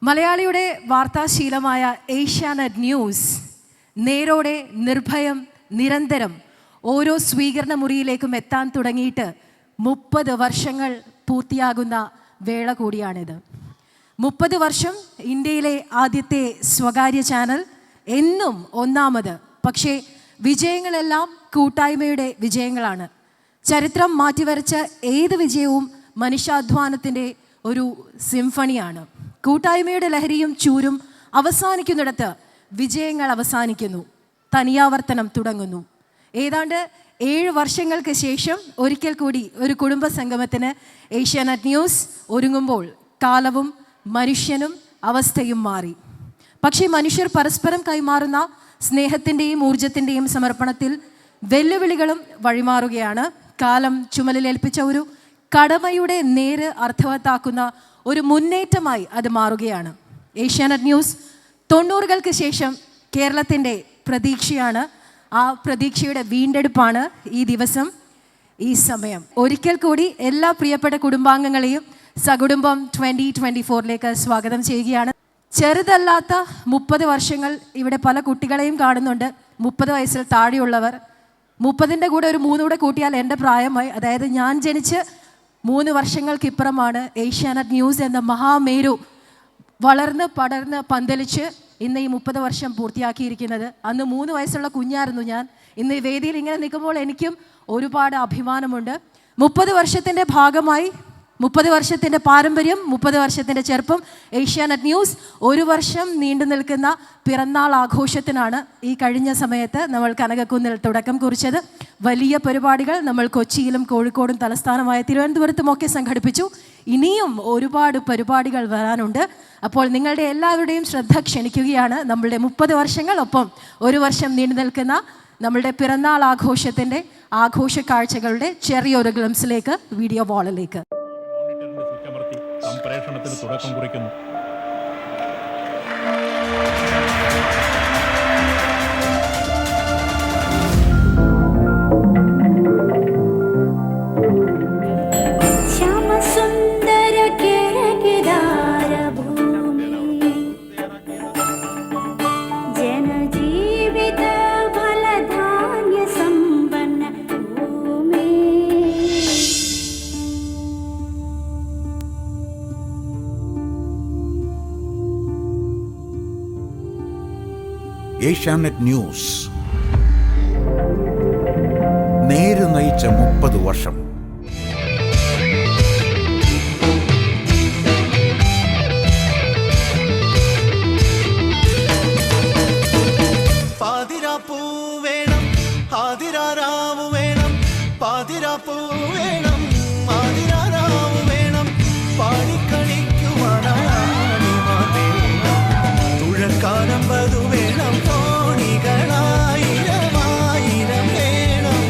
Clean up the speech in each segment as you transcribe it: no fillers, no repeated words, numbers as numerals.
മലയാളിയുടെ വാർത്താശീലമായ ഏഷ്യാനെറ്റ് ന്യൂസ് നേരോടെ നിർഭയം നിരന്തരം ഓരോ സ്വീകരണ മുറിയിലേക്കും എത്താൻ തുടങ്ങിയിട്ട് 30 വർഷങ്ങൾ പൂർത്തിയാകുന്ന വേള കൂടിയാണിത്. 30 വർഷം ഇന്ത്യയിലെ ആദ്യത്തെ സ്വകാര്യ ചാനൽ, എന്നും ഒന്നാമത്. പക്ഷേ വിജയങ്ങളെല്ലാം കൂട്ടായ്മയുടെ വിജയങ്ങളാണ്. ചരിത്രം മാറ്റിവരച്ച ഏത് വിജയവും മനുഷ്യാധ്വാനത്തിൻ്റെ ഒരു സിംഫണിയാണ്. കൂട്ടായ്മയുടെ ലഹരിയും ചൂരും അവസാനിക്കുന്നിടത്ത് വിജയങ്ങൾ അവസാനിക്കുന്നു, തനിയാവർത്തനം തുടങ്ങുന്നു. ഏതാണ്ട് 7 വർഷങ്ങൾക്ക് ശേഷം ഒരിക്കൽ കൂടി ഒരു കുടുംബ സംഗമത്തിന് ഏഷ്യാനെറ്റ് ന്യൂസ് ഒരുങ്ങുമ്പോൾ കാലവും മനുഷ്യനും അവസ്ഥയും മാറി. പക്ഷേ മനുഷ്യർ പരസ്പരം കൈമാറുന്ന സ്നേഹത്തിൻ്റെയും ഊർജത്തിൻ്റെയും സമർപ്പണത്തിൽ വെല്ലുവിളികളും വഴിമാറുകയാണ്. കാലം ചുമലിലേൽപ്പിച്ച ഒരു കടമയുടെ നേര് അർത്ഥവത്താക്കുന്ന ഒരു മുന്നേറ്റമായി അത് മാറുകയാണ്. ഏഷ്യാനെറ്റ് ന്യൂസ് 90കൾക്ക് ശേഷം കേരളത്തിൻ്റെ പ്രതീക്ഷയാണ്. ആ പ്രതീക്ഷയുടെ വീണ്ടെടുപ്പാണ് ഈ ദിവസം, ഈ സമയം. ഒരിക്കൽ കൂടി എല്ലാ പ്രിയപ്പെട്ട കുടുംബാംഗങ്ങളെയും സകുടുംബം 2024ലേക്ക് സ്വാഗതം ചെയ്യുകയാണ്. ചെറുതല്ലാത്ത 30 വർഷങ്ങൾ ഇവിടെ പല കുട്ടികളെയും കാണുന്നുണ്ട്. 30 വയസ്സിൽ താഴെയുള്ളവർ. 30ൻ്റെ കൂടെ ഒരു 3 കൂടെ കൂട്ടിയാൽ എൻ്റെ പ്രായമായി. അതായത് ഞാൻ ജനിച്ച് 3 വർഷങ്ങൾക്കിപ്പുറമാണ് ഏഷ്യാനെറ്റ് ന്യൂസ് എന്ന മഹാമേരു വളർന്ന് പടർന്ന് പന്തലിച്ച് ഇന്ന് ഈ 30 വർഷം പൂർത്തിയാക്കിയിരിക്കുന്നത്. അന്ന് 3 വയസ്സുള്ള കുഞ്ഞായിരുന്നു ഞാൻ. ഇന്ന് ഈ വേദിയിൽ ഇങ്ങനെ നിൽക്കുമ്പോൾ എനിക്കും ഒരുപാട് അഭിമാനമുണ്ട്. 30 വർഷത്തിൻ്റെ ഭാഗമായി, 30 വർഷത്തിൻ്റെ പാരമ്പര്യം, 30 വർഷത്തിൻ്റെ ചെറുപ്പം. ഏഷ്യാനെറ്റ് ന്യൂസ് 1 വർഷം നീണ്ടു നിൽക്കുന്ന പിറന്നാൾ ആഘോഷത്തിനാണ് ഈ കഴിഞ്ഞ സമയത്ത് നമ്മൾ കനകക്കുന്നിൽ തുടക്കം കുറിച്ചത്. വലിയ പരിപാടികൾ നമ്മൾ കൊച്ചിയിലും കോഴിക്കോടും തലസ്ഥാനമായ തിരുവനന്തപുരത്തുമൊക്കെ സംഘടിപ്പിച്ചു. ഇനിയും ഒരുപാട് പരിപാടികൾ വരാനുണ്ട്. അപ്പോൾ നിങ്ങളുടെ എല്ലാവരുടെയും ശ്രദ്ധ ക്ഷണിക്കുകയാണ്. നമ്മളുടെ 30 വർഷങ്ങൾ, ഒപ്പം 1 വർഷം നീണ്ടു നിൽക്കുന്ന നമ്മളുടെ പിറന്നാൾ ആഘോഷത്തിൻ്റെ ആഘോഷ കാഴ്ചകളുടെ ചെറിയൊരു ഗ്ലിംസിലേക്ക്, വീഡിയോ വാളിലേക്ക്. സംപ്രേഷണത്തിന് തുടക്കം കുറിക്കുന്നു. ഏഷ്യാനെറ്റ് ന്യൂസ് നേര് നയിച്ച 30 വർഷം. പാതിരാപ്പൂ വേണം, ആതിരാരാവ് വേണം, പാതിരാപ്പൂ വേണം, ആതിരാരാവ് വേണം, പാടിക്കളിക്കുവാനായി തുഴക്കാലം വധു വേണം, തോണികളായിരം വേണം,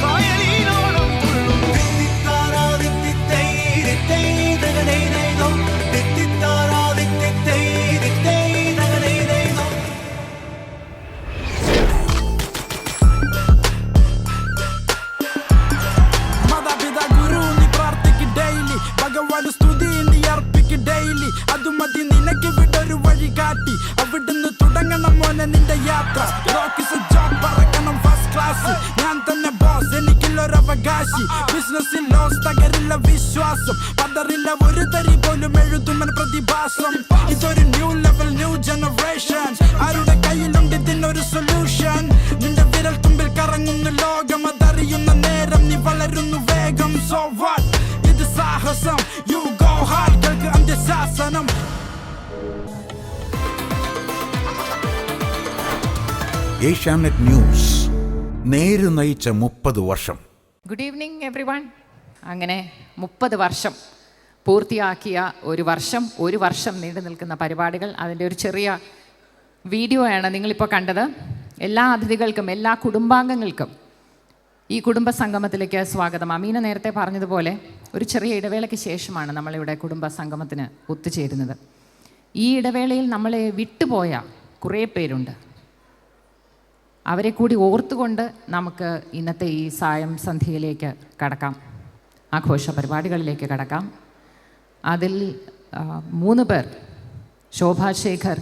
കായലിനോളം തുള്ളും തിത്തിത്താറാതിത്തിത്തൈരിത്തൈതകനൈതൈതം, തിത്തിത്താറാതിത്തിത്തൈരിത്തൈതകനൈതൈതം. മാതാപിതാ ഗുരു നീ പ്രാർത്ഥിക്ക് ഡെയിലി, ഭഗവാന് സ്തുതി നീ അർപ്പിക്ക് ഡെയിലി. അതു മതി നിനക്ക് വിടൊരു വഴി കാട്ടി, അവിടുന്ന് തുടങ്ങണം മോനെ നിന്റെ യാത്ര. റോക്കിസ് ജോബ് പറക്കണം ഫസ്റ്റ് ക്ലാസ്, ഞാൻ തന്നെ ബോസ്, എനിക്കുള്ളൊരവകാശി. ബിസിനസ്സിൽ ലോസ് തകരില്ല വിശ്വാസം, പതറില്ല ഒരു തരി പോലും എഴുതുമൻ പ്രതിഭാസം. ഇതൊരു ന്യൂ ലെവൽ ന്യൂ ജനറേഷൻ, ആരുടെ കയ്യിലുണ്ട് ഇതിനൊരു സൊല്യൂഷൻ. നിന്റെ വിരൽ തുമ്പിൽ കറങ്ങുന്നു ലോകം, അതറിയുന്ന നേരം നീ വളരുന്നു വേഗം. സോ വാട്ട്, ഇത് സാഹസം, യു ഗോ ഹാർഡ്, കേൾക്ക് അന്ത്യശാസനം. ഏഷ്യാനെറ്റ് ന്യൂസ് നേര് നയിച്ച 30 വർഷം. Good evening every one. അങ്ങനെ 30 വർഷം പൂർത്തിയാക്കിയ ഒരു വർഷം നീണ്ടു നിൽക്കുന്ന പരിപാടികൾ, അതിൻ്റെ ഒരു ചെറിയ വീഡിയോ ആണ് നിങ്ങളിപ്പോൾ കണ്ടത്. എല്ലാ അതിഥികൾക്കും എല്ലാ കുടുംബാംഗങ്ങൾക്കും ഈ കുടുംബ സംഗമത്തിലേക്ക് സ്വാഗതം. അമീന നേരത്തെ പറഞ്ഞതുപോലെ ഒരു ചെറിയ ഇടവേളയ്ക്ക് ശേഷമാണ് നമ്മളിവിടെ കുടുംബ സംഗമത്തിന് ഒത്തുചേരുന്നത്. ഈ ഇടവേളയിൽ നമ്മളെ വിട്ടുപോയ കുറേ പേരുണ്ട്. അവരെ കൂടി ഓർത്തുകൊണ്ട് നമുക്ക് ഇന്നത്തെ ഈ സായം സന്ധ്യയിലേക്ക് കടക്കാം, ആഘോഷ പരിപാടികളിലേക്ക് കടക്കാം. അതിൽ 3 പേർ ശോഭാശേഖർ,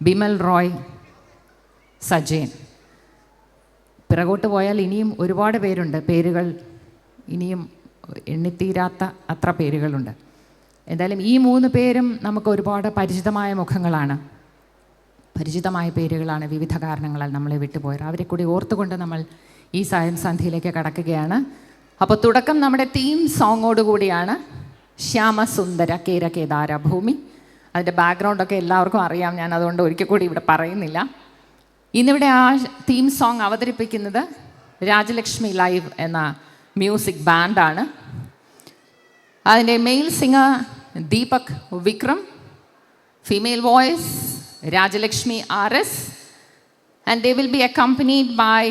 ബിമൽ റോയ്, സജയൻ. പിറകോട്ട് പോയാൽ ഇനിയും ഒരുപാട് പേരുണ്ട്. പേരുകൾ ഇനിയും എണ്ണിത്തീരാത്ത അത്ര പേരുകളുണ്ട്. എന്തായാലും ഈ 3 പേരും നമുക്ക് ഒരുപാട് പരിചിതമായ മുഖങ്ങളാണ്, പരിചിതമായ പേരുകളാണ്. വിവിധ കാരണങ്ങളാൽ നമ്മളെ വിട്ടുപോയത്. അവരെ കൂടി ഓർത്തുകൊണ്ട് നമ്മൾ ഈ സായം സന്ധ്യയിലേക്ക് കടക്കുകയാണ്. അപ്പോൾ തുടക്കം നമ്മുടെ തീം സോങ്ങോട് കൂടിയാണ്. ശ്യാമസുന്ദര കേര കേദാര ഭൂമി. അതിൻ്റെ ബാക്ക്ഗ്രൗണ്ടൊക്കെ എല്ലാവർക്കും അറിയാം, ഞാൻ അതുകൊണ്ട് ഒരിക്കൽ കൂടി ഇവിടെ പറയുന്നില്ല. ഇന്നിവിടെ ആ തീം സോങ് അവതരിപ്പിക്കുന്നത് രാജലക്ഷ്മി ലൈവ് എന്ന മ്യൂസിക് ബാൻഡാണ്. അതിൻ്റെ male singer Deepak Vikram, female voice Rajalakshmi RS, and they will be accompanied by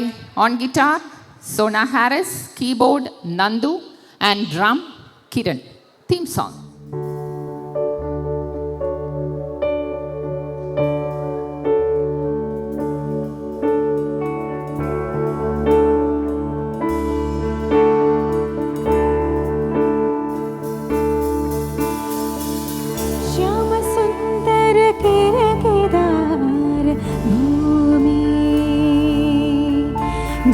on guitar Sona Harris, keyboard Nandu, and drum Kiran. Theme song.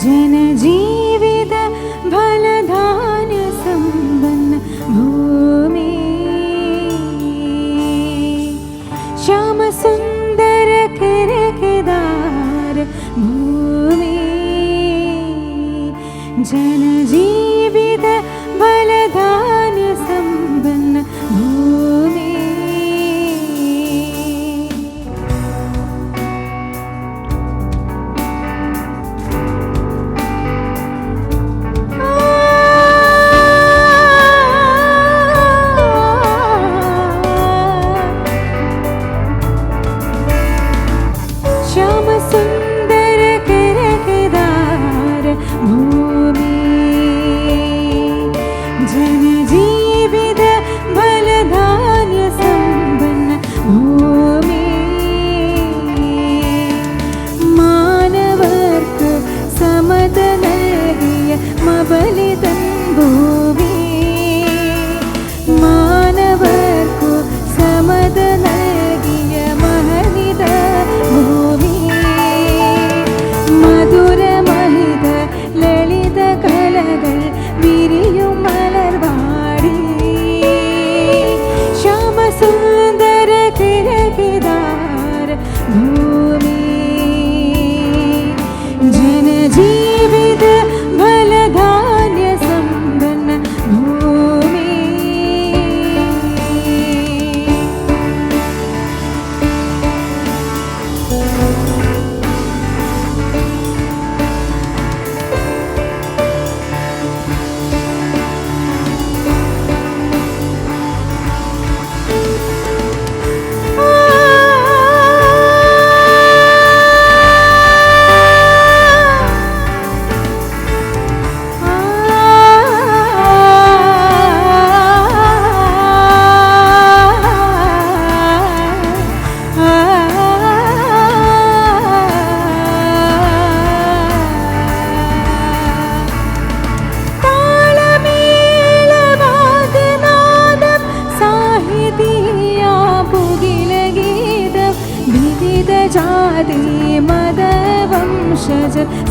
जनजीवित फलधान्य संपन्न भूमि, श्याम सुंदर केदार भूमि, जनजीवित फलधान्य संपन्न भूमि.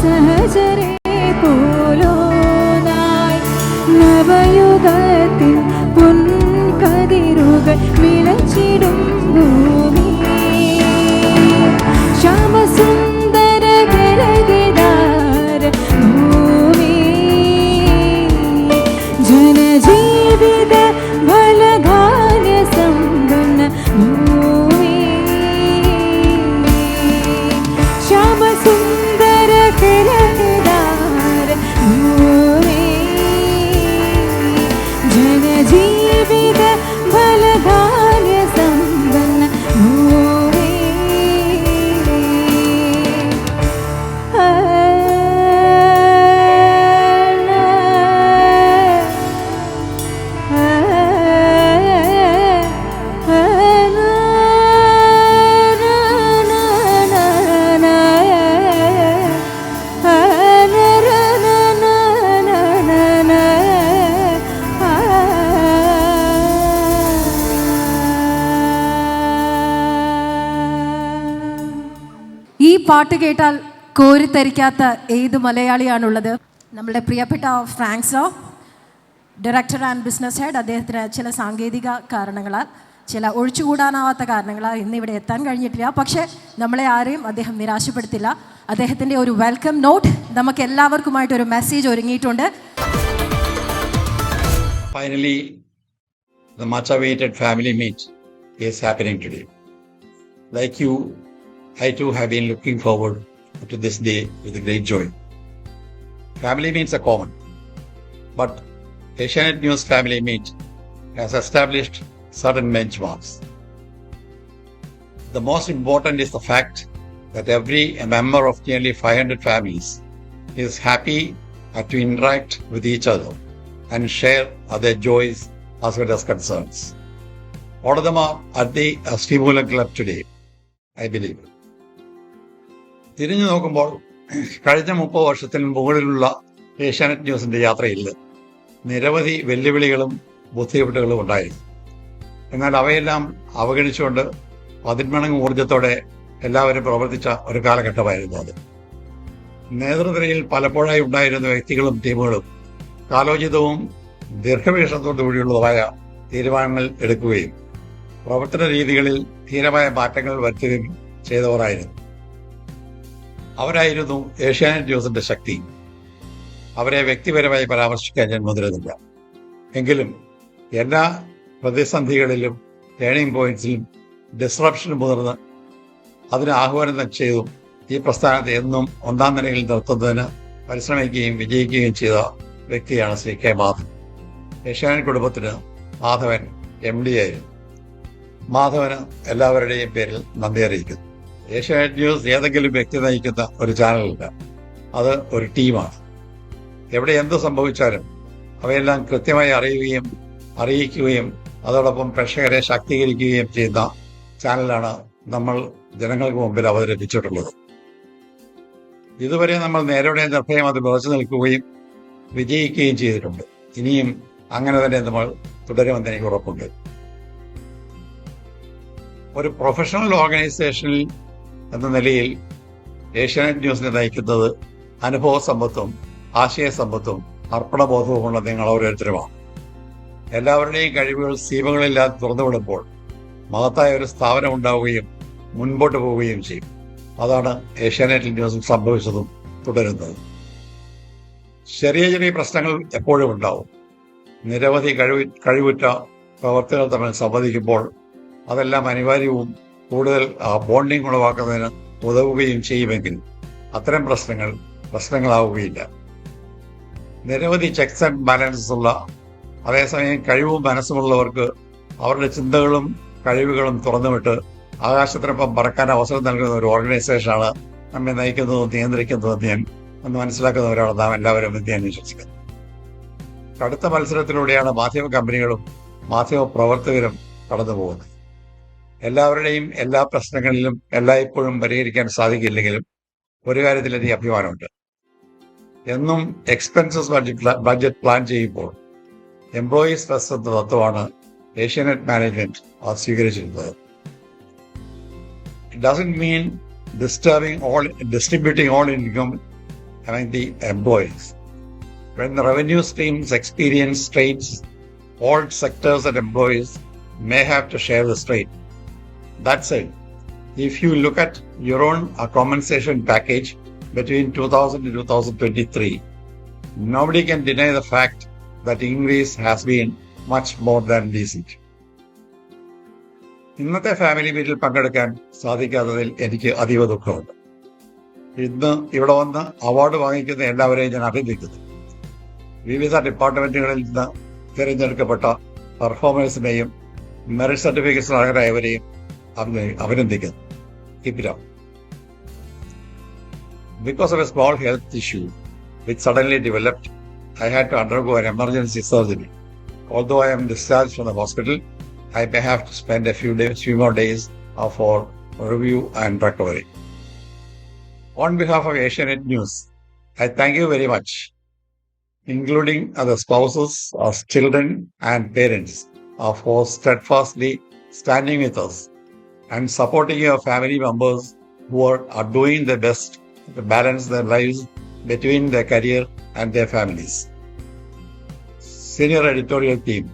सहजरे पोलोनाय नवयुगത്തിൽ പൊൻകതിരുകൾ വിളച്ചിടും ഭൂമി ശ്യാമസുന്ദര കേദാര ഭൂമി ജനജീവിത ഫലധാന്യ സമ്പന്ന ഭൂമി ശ്യാമസുന്ദര കേദാര ഭൂമി जनजीवित फलधान्य संपन्न പാട്ട് കേട്ടാൽ കോരിത്തരിക്കാത്ത ഏത് മലയാളിയാണുള്ളത്? നമ്മുടെ പ്രിയപ്പെട്ട ഫ്രാങ്ക്സോ, ഡയറക്ടർ ആൻഡ് ബിസിനസ് ഹെഡ്, അദ്ദേഹത്തിന് ചില സാങ്കേതിക കാരണങ്ങളാൽ, ചില ഒഴിച്ചുകൂടാനാവാത്ത കാരണങ്ങളാൽ ഇന്നിവിടെ എത്താൻ കഴിഞ്ഞിട്ടില്ല. പക്ഷേ നമ്മളെ ആരെയും അദ്ദേഹം നിരാശപ്പെടുത്തില്ല. അദ്ദേഹത്തിൻ്റെ ഒരു വെൽക്കം നോട്ട് നമുക്ക് എല്ലാവർക്കുമായിട്ട് ഒരു message ഒരുങ്ങിയിട്ടുണ്ട്. Finally, the much awaited family meet is happening today. Like you, I too have been looking forward to this day with great joy. Family meets are common, but Asianet News Family Meet has established certain benchmarks. The most important is the fact that every member of nearly 500 families is happy to interact with each other and share their joys as well as concerns. All of them are at the Srimulam Club today, I believe. തിരിഞ്ഞു നോക്കുമ്പോൾ കഴിഞ്ഞ 30 വർഷത്തിന് മുകളിലുള്ള ഏഷ്യാനെറ്റ് ന്യൂസിന്റെ യാത്രയിൽ നിരവധി വെല്ലുവിളികളും ബുദ്ധിമുട്ടുകളും ഉണ്ടായിരുന്നു. എന്നാൽ അവയെല്ലാം അവഗണിച്ചുകൊണ്ട് 10 മടങ്ങ് ഊർജത്തോടെ എല്ലാവരും പ്രവർത്തിച്ച ഒരു കാലഘട്ടമായിരുന്നു അത്. നേതൃനിരയിൽ പലപ്പോഴായി ഉണ്ടായിരുന്ന വ്യക്തികളും ടീമുകളും കാലോചിതവും ദീർഘവീക്ഷണത്തോടുകൂടിയുള്ളതായ തീരുമാനങ്ങൾ എടുക്കുകയും പ്രവർത്തന രീതികളിൽ ധീരമായ മാറ്റങ്ങൾ വരുത്തുകയും ചെയ്തവരായിരുന്നു. അവരായിരുന്നു ഏഷ്യാനെറ്റ് ന്യൂസിന്റെ ശക്തി. അവരെ വ്യക്തിപരമായി പരാമർശിക്കാൻ ഞാൻ മുതിരുന്നില്ല. എങ്കിലും എല്ലാ പ്രതിസന്ധികളിലും ടേണിംഗ് പോയിന്റ്സിലും ഡിസ്റപ്ഷന് മുതിർന്ന് അതിന് ആഹ്വാനം ചെയ്തു ഈ പ്രസ്ഥാനത്തെ എന്നും ഒന്നാം നിലയിൽ നിർത്തുന്നതിന് പരിശ്രമിക്കുകയും വിജയിക്കുകയും ചെയ്ത വ്യക്തിയാണ് ശ്രീ കെ മാധവൻ. ഏഷ്യാനെറ്റ് കുടുംബത്തിന് മാധവൻ MD ആയിരുന്നു. മാധവന് എല്ലാവരുടെയും പേരിൽ നന്ദി അറിയിക്കുന്നു. ഏഷ്യാനെറ്റ് ന്യൂസ് ഏതെങ്കിലും വ്യക്തി നയിക്കുന്ന ഒരു ചാനലല്ല, അത് ഒരു ടീമാണ്. എവിടെ എന്ത് സംഭവിച്ചാലും അവയെല്ലാം കൃത്യമായി അറിയിക്കുകയും അതോടൊപ്പം പ്രേക്ഷകരെ ശാക്തീകരിക്കുകയും ചെയ്യുന്ന ചാനലാണ് നമ്മൾ ജനങ്ങൾക്ക് മുമ്പിൽ അവതരിപ്പിച്ചിട്ടുള്ളത്. ഇതുവരെ നമ്മൾ നേരോടെ നിർഭയം അത് ഉറച്ചു നിൽക്കുകയും വിജയിക്കുകയും ചെയ്തിട്ടുണ്ട്. ഇനിയും അങ്ങനെ തന്നെ നമ്മൾ തുടരുമെന്ന് എനിക്ക് ഉറപ്പുണ്ട്. ഒരു പ്രൊഫഷണൽ ഓർഗനൈസേഷനിൽ എന്ന നിലയിൽ ഏഷ്യാനെറ്റ് ന്യൂസിനെ നയിക്കുന്നത് അനുഭവ സമ്പത്തും ആശയസമ്പത്തും അർപ്പണബോധവുമുള്ള നിങ്ങൾ ഓരോരുത്തരുമാണ്. എല്ലാവരുടെയും കഴിവുകൾ സീമകളില്ലാതെ തുറന്നുവിടുമ്പോൾ മഹത്തായ ഒരു സ്ഥാപനം ഉണ്ടാവുകയും മുൻപോട്ട് പോവുകയും ചെയ്യും. അതാണ് ഏഷ്യാനെറ്റ് ന്യൂസിൽ സംഭവിച്ചതും തുടരുന്നത്. ചെറിയ ചെറിയ പ്രശ്നങ്ങൾ എപ്പോഴും ഉണ്ടാവും. നിരവധി കഴിവുറ്റ പ്രവർത്തകർ തമ്മിൽ സംവദിക്കുമ്പോൾ അതെല്ലാം അനിവാര്യവും കൂടുതൽ ബോണ്ടിങ് ഉളവാക്കുന്നതിന് ഉതവുകയും ചെയ്യുമെങ്കിൽ അത്തരം പ്രശ്നങ്ങളാവുകയില്ല. നിരവധി ചെക്സ് ആൻഡ് ബാലൻസസ് ഉള്ള, അതേസമയം കഴിവും മനസ്സുമുള്ളവർക്ക് അവരുടെ ചിന്തകളും കഴിവുകളും തുറന്നുവിട്ട് ആകാശത്തിനൊപ്പം പറക്കാൻ അവസരം നൽകുന്ന ഒരു ഓർഗനൈസേഷനാണ് നമ്മെ നയിക്കുന്നതും നിയന്ത്രിക്കുന്നതെന്ന് ഞാൻ ഒന്ന് മനസ്സിലാക്കുന്നവരാണ് നാം എല്ലാവരും എന്ന് ഞാൻ വിശ്വസിക്കുന്നു. കടുത്ത മത്സരത്തിലൂടെയാണ് മാധ്യമ കമ്പനികളും മാധ്യമ പ്രവർത്തകരും കടന്നു പോകുന്നത്. എല്ലാവരുടെയും എല്ലാ പ്രശ്നങ്ങളിലും എല്ലായ്പ്പോഴും പരിഹരിക്കാൻ സാധിക്കില്ലെങ്കിലും ഒരു കാര്യത്തിൽ എനിക്ക് അഭിമാനമുണ്ട്. എന്നും എക്സ്പെൻസസ് ബഡ്ജറ്റ് പ്ലാൻ ചെയ്യുമ്പോൾ എംപ്ലോയീസ് ഫസ്റ്റ് എന്ന തത്വമാണ് ഏഷ്യാനെറ്റ് മാനേജ്മെന്റ് സ്വീകരിച്ചിരുന്നത്. It doesn't mean distributing all income among the employees. When the revenue streams experience strains, all sectors and employees may have to share the strain. That said, if you look at your own compensation package between 2000 and 2023, nobody can deny the fact that increase has been much more than decent. ഇന്നത്തെ family മീറ്റിൽ പങ്കെടുക്കാൻ സാധിക്കാത്തതിൽ എനിക്ക് അതീവ ദുഃഖമുണ്ട്. ഇന്ന് ഇവിടെ വന്ന് award വാങ്ങിക്കുന്ന എല്ലാവരെയും ഞാൻ അഭിനന്ദിക്കുന്നു. വിവിധ ഡിപ്പാർട്ട്മെന്റുകളിൽ നിന്ന് തിരഞ്ഞെടുക്കപ്പെട്ട പെർഫോമേഴ്സിനെയും മെറിറ്റ് സർട്ടിഫിക്കറ്റ്സ് അർഹരായവരെയും അഭിനന്ദിക്കുന്നു. Keep it up. Because of a small health issue which suddenly developed, I had to undergo an emergency surgery. Although I am discharged from the hospital, I may have to spend a few more days for review and recovery. On behalf of Asianet News, I thank you very much, including the spouses, children and parents, for steadfastly standing with us and supporting your family members who are doing their best to balance their lives between their career and their families. Senior editorial team,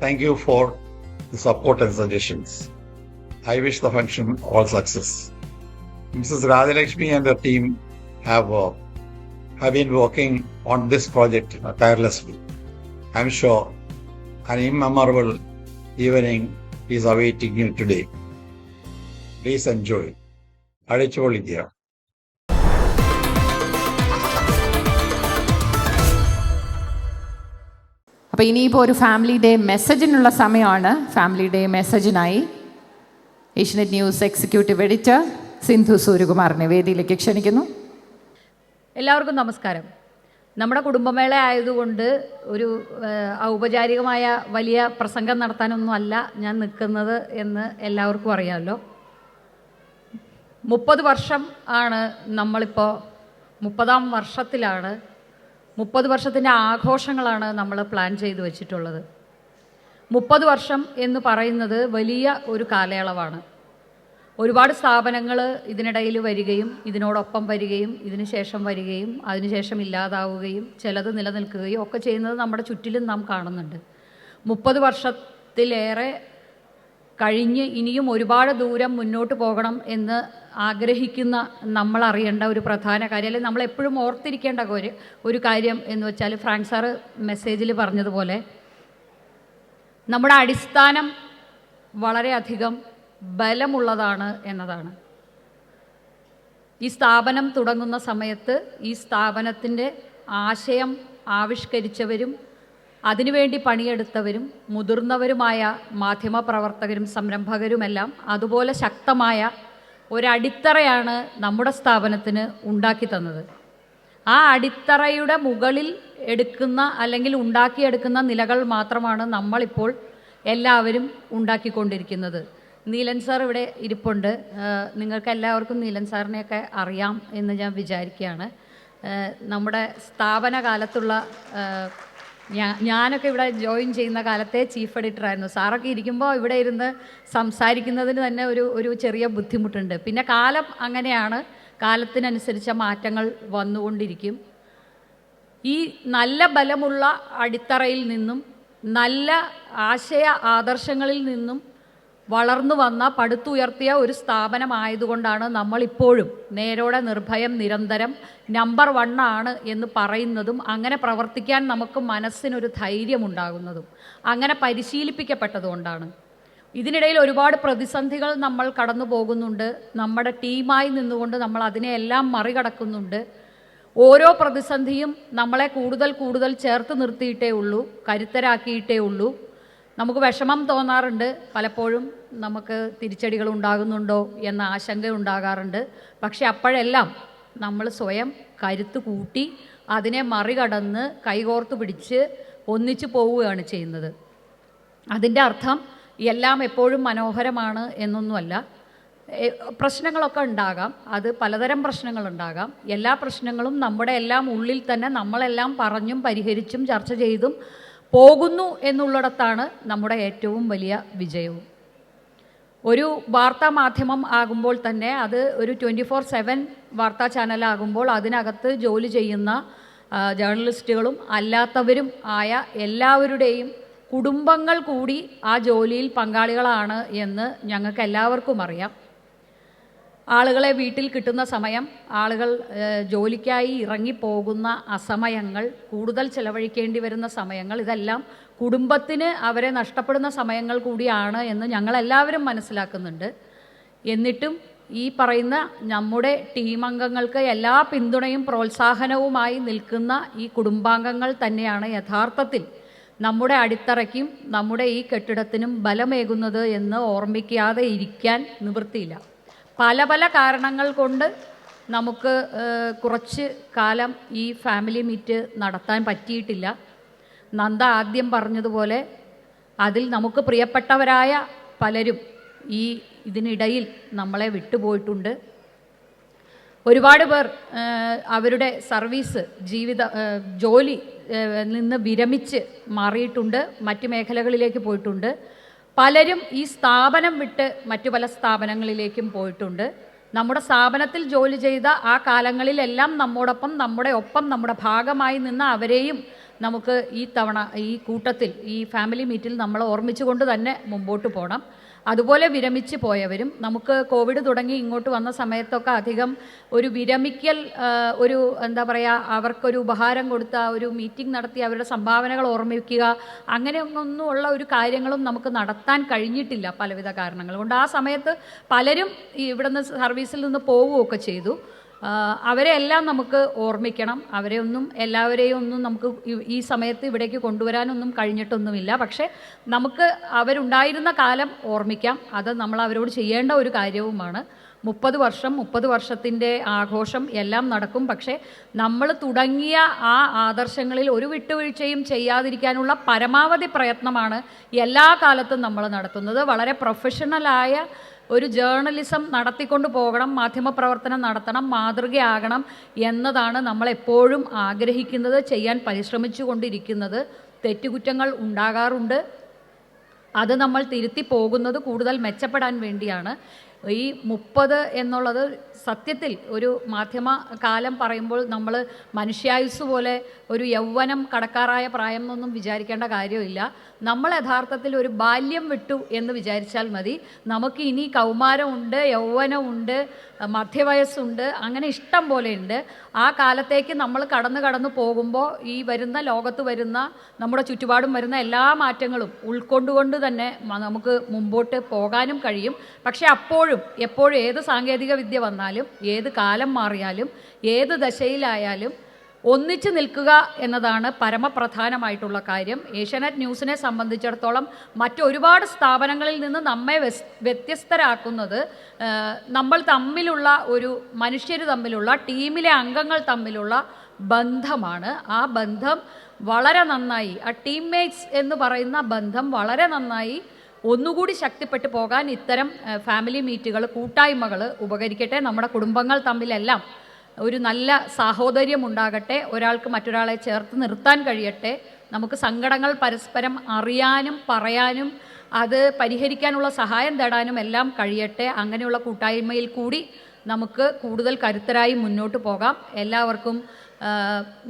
thank you for the support and suggestions. I wish the function all success. Mrs. Radhalakshmi and her team have been working on this project tirelessly. I'm sure an immemorable evening is awaiting you today. Please enjoy. Adicholidia. അപ്പോൾ ഇനിയിപ്പോൾ ഒരു family day മെസ്സേജിനുള്ള സമയമാണ്. Family day മെസ്സേജിനായി Asianet news executive editor Sindhu സൂര്യകുമാറിനെ വേദിയിലേക്ക് ക്ഷണിക്കുന്നു. എല്ലാവർക്കും നമസ്കാരം. നമ്മുടെ കുടുംബമേള ആയതുകൊണ്ട് ഒരു ഔപചാരികമായ വലിയ പ്രസംഗം നടത്താനൊന്നും അല്ല ഞാൻ നിൽക്കുന്നത് എന്ന് എല്ലാവർക്കും അറിയാമല്ലോ. 30 വർഷം ആണ് നമ്മളിപ്പോൾ, 30ാം വർഷത്തിലാണ്. 30 വർഷത്തിൻ്റെ ആഘോഷങ്ങളാണ് നമ്മൾ പ്ലാൻ ചെയ്തു വച്ചിട്ടുള്ളത്. 30 വർഷം എന്ന് പറയുന്നത് വലിയ ഒരു കാലയളവാണ്. ഒരുപാട് സ്ഥാപനങ്ങൾ ഇതിനിടയിൽ വരികയും ഇതിനോടൊപ്പം വരികയും ഇതിന് ശേഷം വരികയും അതിനുശേഷം ഇല്ലാതാവുകയും ചിലത് നിലനിൽക്കുകയും ഒക്കെ ചെയ്യുന്നത് നമ്മുടെ ചുറ്റിലും നാം കാണുന്നുണ്ട്. 30 വർഷത്തിലേറെ കഴിഞ്ഞ് ഇനിയും ഒരുപാട് ദൂരം മുന്നോട്ട് പോകണം എന്ന് ആഗ്രഹിക്കുന്ന നമ്മൾ അറിയേണ്ട ഒരു പ്രധാന കാര്യം, അല്ലെങ്കിൽ നമ്മളെപ്പോഴും ഓർത്തിരിക്കേണ്ട ഒരു കാര്യം എന്ന് വെച്ചാൽ, ഫ്രാൻക് സാറ് മെസ്സേജിൽ പറഞ്ഞതുപോലെ നമ്മുടെ അടിസ്ഥാനം വളരെയധികം ബലമുള്ളതാണ് എന്നതാണ്. ഈ സ്ഥാപനം തുടങ്ങുന്ന സമയത്ത് ഈ സ്ഥാപനത്തിൻ്റെ ആശയം ആവിഷ്കരിച്ചവരും അതിനുവേണ്ടി പണിയെടുത്തവരും മുതിർന്നവരുമായ മാധ്യമപ്രവർത്തകരും സംരംഭകരുമെല്ലാം അതുപോലെ ശക്തമായ ഒരടിത്തറയാണ് നമ്മുടെ സ്ഥാപനത്തിന് ഉണ്ടാക്കി തന്നത്. ആ അടിത്തറയുടെ മുകളിൽ എടുക്കുന്ന അല്ലെങ്കിൽ ഉണ്ടാക്കിയെടുക്കുന്ന നിലകൾ മാത്രമാണ് നമ്മളിപ്പോൾ എല്ലാവരും ഉണ്ടാക്കിക്കൊണ്ടിരിക്കുന്നത്. നീലൻ സാർ ഇവിടെ ഇരിപ്പുണ്ട്. നിങ്ങൾക്ക് എല്ലാവർക്കും നീലൻ സാറിനെയൊക്കെ അറിയാം എന്ന് ഞാൻ വിചാരിക്കുകയാണ്. നമ്മുടെ സ്ഥാപന കാലത്തുള്ള ഞാനൊക്കെ ഇവിടെ ജോയിൻ ചെയ്യുന്ന കാലത്തെ ചീഫ് എഡിറ്ററായിരുന്നു. സാറൊക്കെ ഇരിക്കുമ്പോൾ ഇവിടെ ഇരുന്ന് സംസാരിക്കുന്നതിന് തന്നെ ഒരു ചെറിയ ബുദ്ധിമുട്ടുണ്ട്. പിന്നെ കാലം അങ്ങനെയാണ്, കാലത്തിനനുസരിച്ച മാറ്റങ്ങൾ വന്നുകൊണ്ടിരിക്കും. ഈ നല്ല ബലമുള്ള അടിത്തറയിൽ നിന്നും നല്ല ആശയ ആദർശങ്ങളിൽ നിന്നും വളർന്നു വന്ന പടുത്തുയർത്തിയ ഒരു സ്ഥാപനമായതുകൊണ്ടാണ് നമ്മളിപ്പോഴും നേരോടെ നിർഭയം നിരന്തരം നമ്പർ 1 ആണ് എന്ന് പറയുന്നതും അങ്ങനെ പ്രവർത്തിക്കാൻ നമുക്ക് മനസ്സിനൊരു ധൈര്യമുണ്ടാകുന്നതും അങ്ങനെ പരിശീലിപ്പിക്കപ്പെട്ടതുകൊണ്ടാണ്. ഇതിനിടയിൽ ഒരുപാട് പ്രതിസന്ധികൾ നമ്മൾ കടന്നു പോകുന്നുണ്ട്. നമ്മുടെ ടീമായി നിന്നുകൊണ്ട് നമ്മൾ അതിനെയെല്ലാം മറികടക്കുന്നുണ്ട്. ഓരോ പ്രതിസന്ധിയും നമ്മളെ കൂടുതൽ ചേർത്ത് നിർത്തിയിട്ടേ ഉള്ളൂ, കരുത്തരാക്കിയിട്ടേ ഉള്ളൂ. നമുക്ക് വിഷമം തോന്നാറുണ്ട്, പലപ്പോഴും നമുക്ക് തിരിച്ചടികൾ ഉണ്ടാകുന്നുണ്ടോ എന്ന ആശങ്ക ഉണ്ടാകാറുണ്ട്. പക്ഷെ അപ്പോഴെല്ലാം നമ്മൾ സ്വയം കരുത്ത് കൂട്ടി അതിനെ മറികടന്ന് കൈകോർത്ത് പിടിച്ച് ഒന്നിച്ചു പോവുകയാണ് ചെയ്യുന്നത്. അതിൻ്റെ അർത്ഥം എല്ലാം എപ്പോഴും മനോഹരമാണ് എന്നൊന്നുമല്ല. പ്രശ്നങ്ങളൊക്കെ ഉണ്ടാകാം, അത് പലതരം പ്രശ്നങ്ങളുണ്ടാകാം. എല്ലാ പ്രശ്നങ്ങളും നമ്മുടെ എല്ലാം ഉള്ളിൽ തന്നെ നമ്മളെല്ലാം പറഞ്ഞും പരിഹരിച്ചും ചർച്ച ചെയ്തും പോകുന്നു എന്നുള്ളിടത്താണ് നമ്മുടെ ഏറ്റവും വലിയ വിജയവും. ഒരു വാർത്താ മാധ്യമം ആകുമ്പോൾ തന്നെ അത് ഒരു 24/7 വാർത്താ ചാനലാകുമ്പോൾ അതിനകത്ത് ജോലി ചെയ്യുന്ന ജേർണലിസ്റ്റുകളും അല്ലാത്തവരും ആയ എല്ലാവരുടെയും കുടുംബങ്ങൾ കൂടി ആ ജോലിയിൽ പങ്കാളികളാണ് എന്ന് ഞങ്ങൾക്ക് എല്ലാവർക്കും അറിയാം. ആളുകളെ വീട്ടിൽ കിട്ടുന്ന സമയം, ആളുകൾ ജോലിക്കായി ഇറങ്ങിപ്പോകുന്ന അസമയങ്ങൾ, കൂടുതൽ ചെലവഴിക്കേണ്ടി വരുന്ന സമയങ്ങൾ, ഇതെല്ലാം കുടുംബത്തിന് അവരെ നഷ്ടപ്പെടുന്ന സമയങ്ങൾ കൂടിയാണ് എന്ന് ഞങ്ങളെല്ലാവരും മനസ്സിലാക്കുന്നുണ്ട്. എന്നിട്ടും ഈ പറയുന്ന നമ്മുടെ ടീം അംഗങ്ങൾക്ക് എല്ലാ പിന്തുണയും പ്രോത്സാഹനവുമായി നിൽക്കുന്ന ഈ കുടുംബാംഗങ്ങൾ തന്നെയാണ് യഥാർത്ഥത്തിൽ നമ്മുടെ അടിത്തറയ്ക്കും നമ്മുടെ ഈ കെട്ടിടത്തിനും ബലമേകുന്നത് എന്ന് ഓർമ്മിക്കാതെ ഇരിക്കാൻ നിവൃത്തിയില്ല. പല കാരണങ്ങൾ കൊണ്ട് നമുക്ക് കുറച്ച് കാലം ഈ ഫാമിലി മീറ്റ് നടത്താൻ പറ്റിയിട്ടില്ല. നന്ദ ആദ്യം പറഞ്ഞതുപോലെ അതിൽ നമുക്ക് പ്രിയപ്പെട്ടവരായ പലരും ഇതിനിടയിൽ നമ്മളെ വിട്ടുപോയിട്ടുണ്ട്. ഒരുപാട് പേർ അവരുടെ സർവീസ് ജോലി നിന്ന് വിരമിച്ച് മാറിയിട്ടുണ്ട്, മറ്റ് മേഖലകളിലേക്ക് പോയിട്ടുണ്ട്. പലരും ഈ സ്ഥാപനം വിട്ട് മറ്റു പല സ്ഥാപനങ്ങളിലേക്കും പോയിട്ടുണ്ട്. നമ്മുടെ സ്ഥാപനത്തിൽ ജോലി ചെയ്ത ആ കാലങ്ങളിലെല്ലാം നമ്മോടൊപ്പം നമ്മുടെ ഭാഗമായി നിന്ന അവരെയും നമുക്ക് ഈ തവണ ഈ കൂട്ടത്തിൽ ഈ ഫാമിലി മീറ്റിൽ നമ്മൾ ഓർമ്മിച്ചുകൊണ്ട് തന്നെ മുമ്പോട്ട് പോകണം. അതുപോലെ വിരമിച്ച് പോയവരും നമുക്ക് കോവിഡ് തുടങ്ങി ഇങ്ങോട്ട് വന്ന സമയത്തൊക്കെ അധികം ഒരു വിരമിക്കൽ ഒരു എന്താ പറയുക, അവർക്കൊരു ഉപഹാരം കൊടുത്ത ഒരു മീറ്റിംഗ് നടത്തി അവരുടെ സംഭാവനകൾ ഓർമ്മിക്കുക അങ്ങനെയൊന്നും ഉള്ള ഒരു കാര്യങ്ങളും നമുക്ക് നടത്താൻ കഴിഞ്ഞിട്ടില്ല പലവിധ കാരണങ്ങൾ കൊണ്ട്. ആ സമയത്ത് പലരും ഇവിടുന്ന് സർവീസിൽ നിന്ന് പോവുകയൊക്കെ ചെയ്തു. അവരെ എല്ലാം നമുക്ക് ഓർമ്മിക്കണം. എല്ലാവരെയും ഒന്നും നമുക്ക് ഈ സമയത്ത് ഇവിടേക്ക് കൊണ്ടുവരാനൊന്നും കഴിഞ്ഞിട്ടൊന്നുമില്ല. പക്ഷേ നമുക്ക് അവരുണ്ടായിരുന്ന കാലം ഓർമ്മിക്കാം. അത് നമ്മൾ അവരോട് ചെയ്യേണ്ട ഒരു കാര്യവുമാണ്. 30 വർഷത്തിൻ്റെ ആഘോഷം എല്ലാം നടക്കും. പക്ഷേ നമ്മൾ തുടങ്ങിയ ആ ആദർശങ്ങളിൽ ഒരു വിട്ടുവീഴ്ചയും ചെയ്യാതിരിക്കാനുള്ള പരമാവധി പ്രയത്നമാണ് എല്ലാ കാലത്തും നമ്മൾ നടത്തുന്നത്. വളരെ പ്രൊഫഷണലായ ഒരു ജേർണലിസം നടത്തിക്കൊണ്ട് പോകണം, മാധ്യമപ്രവർത്തനം നടത്തണം, മാതൃകയാകണം എന്നതാണ് നമ്മളെപ്പോഴും ആഗ്രഹിക്കുന്നത്, ചെയ്യാൻ പരിശ്രമിച്ചു കൊണ്ടിരിക്കുന്നത്. തെറ്റുകുറ്റങ്ങൾ ഉണ്ടാകാറുണ്ട്. അത് നമ്മൾ തിരുത്തി പോകുന്നത് കൂടുതൽ മെച്ചപ്പെടാൻ വേണ്ടിയാണ്. ഈ 30 എന്നുള്ളത് സത്യത്തിൽ ഒരു മാധ്യമ കാലം പറയുമ്പോൾ നമ്മൾ മനുഷ്യായുസ് പോലെ ഒരു യൗവനം കടക്കാറായ പ്രായം എന്നൊന്നും വിചാരിക്കേണ്ട കാര്യമില്ല. നമ്മൾ യഥാർത്ഥത്തിൽ ഒരു ബാല്യം വിട്ടു എന്ന് വിചാരിച്ചാൽ മതി. നമുക്ക് ഇനി കൗമാരമുണ്ട്, യൗവനമുണ്ട്, മധ്യവയസ്സുണ്ട്, അങ്ങനെ ഇഷ്ടം പോലെയുണ്ട്. ആ കാലത്തേക്ക് നമ്മൾ കടന്നു പോകുമ്പോൾ ഈ വരുന്ന ലോകത്ത് വരുന്ന നമ്മുടെ ചുറ്റുപാടും വരുന്ന എല്ലാ മാറ്റങ്ങളും ഉൾക്കൊണ്ടുകൊണ്ട് തന്നെ നമുക്ക് മുമ്പോട്ട് പോകാനും കഴിയും. പക്ഷേ എപ്പോഴും ഏത് സാങ്കേതിക വിദ്യ വന്നാലും, ഏത് കാലം മാറിയാലും, ഏത് ദശയിലായാലും ഒന്നിച്ചു നിൽക്കുക എന്നതാണ് പരമപ്രധാനമായിട്ടുള്ള കാര്യം. ഏഷ്യാനെറ്റ് ന്യൂസിനെ സംബന്ധിച്ചിടത്തോളം മറ്റൊരുപാട് സ്ഥാപനങ്ങളിൽ നിന്ന് നമ്മെ വ്യത്യസ്തരാക്കുന്നത് നമ്മൾ തമ്മിലുള്ള മനുഷ്യർ തമ്മിലുള്ള, ടീമിലെ അംഗങ്ങൾ തമ്മിലുള്ള ബന്ധമാണ്. ആ ബന്ധം വളരെ നന്നായി, ആ ടീംമേറ്റ്സ് എന്ന് പറയുന്ന ബന്ധം വളരെ നന്നായി ഒന്നുകൂടി ശക്തിപ്പെട്ടു പോകാൻ ഇത്തരം ഫാമിലി മീറ്റുകൾ, കൂട്ടായ്മകൾ ഉപകരിക്കട്ടെ. നമ്മുടെ കുടുംബങ്ങൾ തമ്മിലെല്ലാം ഒരു നല്ല സാഹോദര്യം ഉണ്ടാകട്ടെ. ഒരാൾക്ക് മറ്റൊരാളെ ചേർത്ത് നിർത്താൻ കഴിയട്ടെ. നമുക്ക് സങ്കടങ്ങൾ പരസ്പരം അറിയാനും പറയാനും അത് പരിഹരിക്കാനുള്ള സഹായം തേടാനും എല്ലാം കഴിയട്ടെ. അങ്ങനെയുള്ള കൂട്ടായ്മയിൽ കൂടി നമുക്ക് കൂടുതൽ കരുത്തരായി മുന്നോട്ട് പോകാം. എല്ലാവർക്കും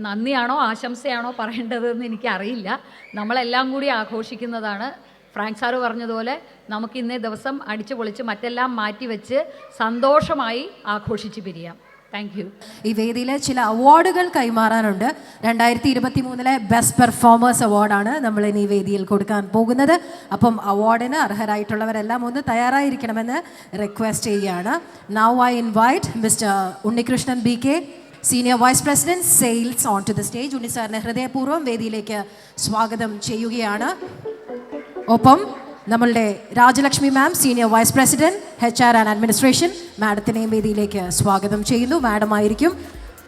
നന്ദിയാണോ ആശംസയാണോ പറയേണ്ടതെന്ന് എനിക്കറിയില്ല. നമ്മളെല്ലാം കൂടി ആഘോഷിക്കുന്നതാണ്. ഫ്രാങ്ക് സാറ് പറഞ്ഞതുപോലെ നമുക്ക് ഇന്നേ ദിവസം അടിച്ചു പൊളിച്ച് മറ്റെല്ലാം മാറ്റിവെച്ച് സന്തോഷമായി ആഘോഷിച്ച് പിരിയാം. Thank you. ഈ വേദിയിലെ ചില അവാർഡുകൾ കൈമാറാനുണ്ട്. 2023 ബെസ്റ്റ് പെർഫോമേഴ്സ് അവാർഡാണ് നമ്മൾ ഇനി വേദിയിൽ കൊടുക്കാൻ പോകുന്നത്. അപ്പം അവാർഡിന് അർഹരായിട്ടുള്ളവരെല്ലാം ഒന്ന് തയ്യാറായിരിക്കണമെന്ന് റിക്വസ്റ്റ് ചെയ്യുകയാണ്. Now I invite mister Unnikrishnan BK, senior vice president sales, on to the stage. Unni സാറിനെ ഹൃദയപൂർവ്വം വേദിയിലേക്ക് സ്വാഗതം ചെയ്യുകയാണ്. ഒപ്പം നമ്മളുടെ Rajalakshmi ma'am, senior vice president HR and administration, മാഡത്തിനെയും വേദിയിലേക്ക് സ്വാഗതം ചെയ്യുന്നു. മാഡം ആയിരിക്കും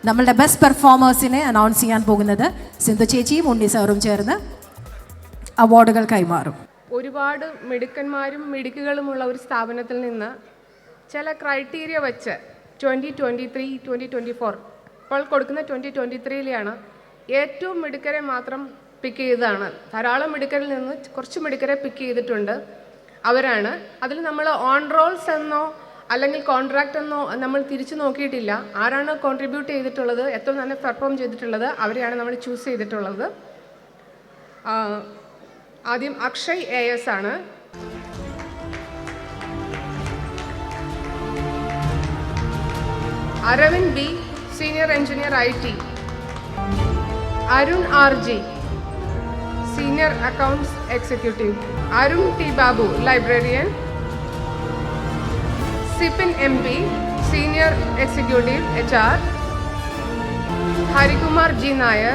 നമ്മളുടെ ബെസ്റ്റ് പെർഫോമേഴ്സിനെ അനൗൺസ് ചെയ്യാൻ പോകുന്നത്. സിന്ധു ചേച്ചിയും ഉണ്ണി സാറും ചേർന്ന് അവാർഡുകൾ കൈമാറും. ഒരുപാട് മിടുക്കന്മാരും മിടുക്കുകളുമുള്ള ഒരു സ്ഥാപനത്തിൽ നിന്ന് ചില ക്രൈറ്റീരിയ വെച്ച് 2023, 2024 ഇപ്പോൾ കൊടുക്കുന്ന 2023-ലെയാണ് ഏറ്റവും മിടുക്കരെ മാത്രം പിക്ക് ചെയ്തതാണ്. ധാരാളം മിടുക്കരിൽ നിന്ന് കുറച്ച് മിടുക്കരെ പിക്ക് ചെയ്തിട്ടുണ്ട്. അവരാണ് അതിൽ നമ്മൾ ഓൺ റോൾസ് എന്നോ അല്ലെങ്കിൽ കോൺട്രാക്റ്റ് എന്നോ നമ്മൾ തിരിച്ചു നോക്കിയിട്ടില്ല. ആരാണ് കോൺട്രിബ്യൂട്ട് ചെയ്തിട്ടുള്ളത്, ഏറ്റവും നല്ല പെർഫോം ചെയ്തിട്ടുള്ളത്, അവരെയാണ് നമ്മൾ ചൂസ് ചെയ്തിട്ടുള്ളത്. ആദ്യം അക്ഷയ് AS ആണ്. Aravind B, senior engineer IT. അരുൺ RG, Senior Accounts Executive. Arun T. Babu, Librarian. Sipin MP, Senior Executive HR. Harikumar G. Nair,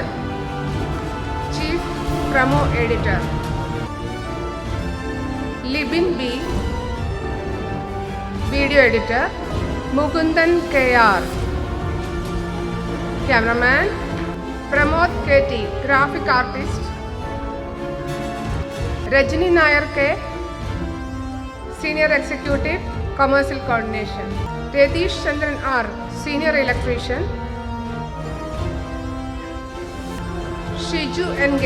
Chief Promo Editor. Libin B, Video Editor. Mukundan KR, Cameraman. Pramod KT, Graphic Artist. Rajini Nair K, Senior Executive, Commercial Coordination. Retish Chandran R, Senior Electrician. Shiju NG,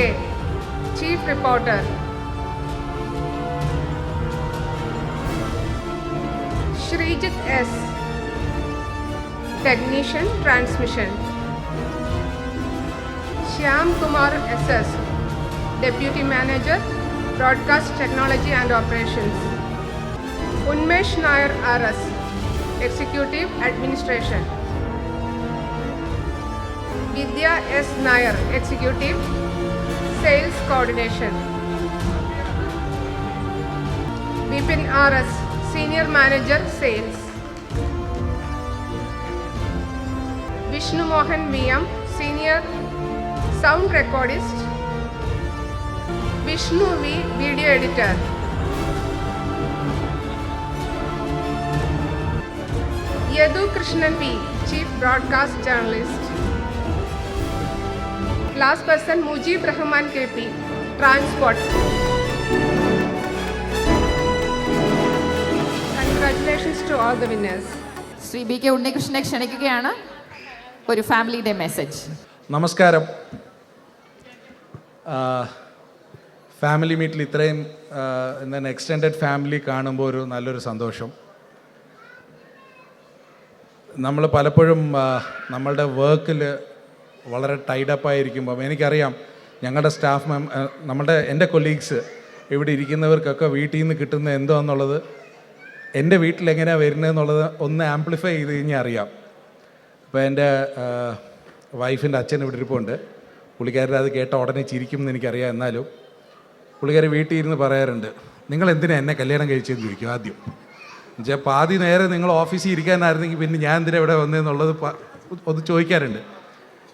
Chief Reporter. Shrijit S, Technician Transmission. Shyam Kumar SS, Deputy Manager, Broadcast Technology and Operations. Unmesh Nair RS, Executive Administration. Vidya S. Nair, Executive, Sales Coordination. Vipin RS, Senior Manager, Sales. Vishnu Mohan VM, Senior Sound Recordist. Vishnu V, Video Editor. Yadu Krishnan P, Chief Broadcast Journalist. Last person Mujib Rahman KP, Transport. Congratulations to all the winners. Shri B K ഉണ്ണികൃഷ്ണനെ ക്ഷണിക്കുകയാണ്. ഒരു family day message. നമസ്കാരം. Family മീറ്റിൽ ഇത്രയും എന്താണ് extended family കാണുമ്പോൾ ഒരു നല്ലൊരു സന്തോഷം. നമ്മൾ പലപ്പോഴും നമ്മളുടെ വർക്കിൽ വളരെ ടൈഡപ്പായിരിക്കുമ്പം എനിക്കറിയാം ഞങ്ങളുടെ സ്റ്റാഫ് എൻ്റെ കൊലീഗ്സ് ഇവിടെ ഇരിക്കുന്നവർക്കൊക്കെ വീട്ടിൽ നിന്ന് കിട്ടുന്ന എന്താണെന്നുള്ളത് എൻ്റെ വീട്ടിലെങ്ങനെയാണ് വരുന്നതെന്നുള്ളത് ഒന്ന് ആംപ്ലിഫൈ ചെയ്ത് കഴിഞ്ഞാൽ അറിയാം. അപ്പോൾ എൻ്റെ വൈഫിൻ്റെ അച്ഛൻ ഇവിടെ ഇരിപ്പുണ്ട്. പുള്ളിക്കാരൻ അത് കേട്ട ഉടനെ ചിരിക്കും എന്ന് എനിക്കറിയാം. എന്നാലും പുള്ളിക്കാർ വീട്ടിൽ ഇരുന്ന് പറയാറുണ്ട്, നിങ്ങൾ എന്തിനാ എന്നെ കല്യാണം കഴിച്ചതെന്ന് ചോദിക്കും ആദ്യം. എന്നുവെച്ചാൽ പാതി നേരെ നിങ്ങൾ ഓഫീസിൽ ഇരിക്കാനായിരുന്നെങ്കിൽ പിന്നെ ഞാൻ എന്തിനാ ഇവിടെ വന്നതെന്നുള്ളത് ഒന്ന് ചോദിക്കാറുണ്ട്.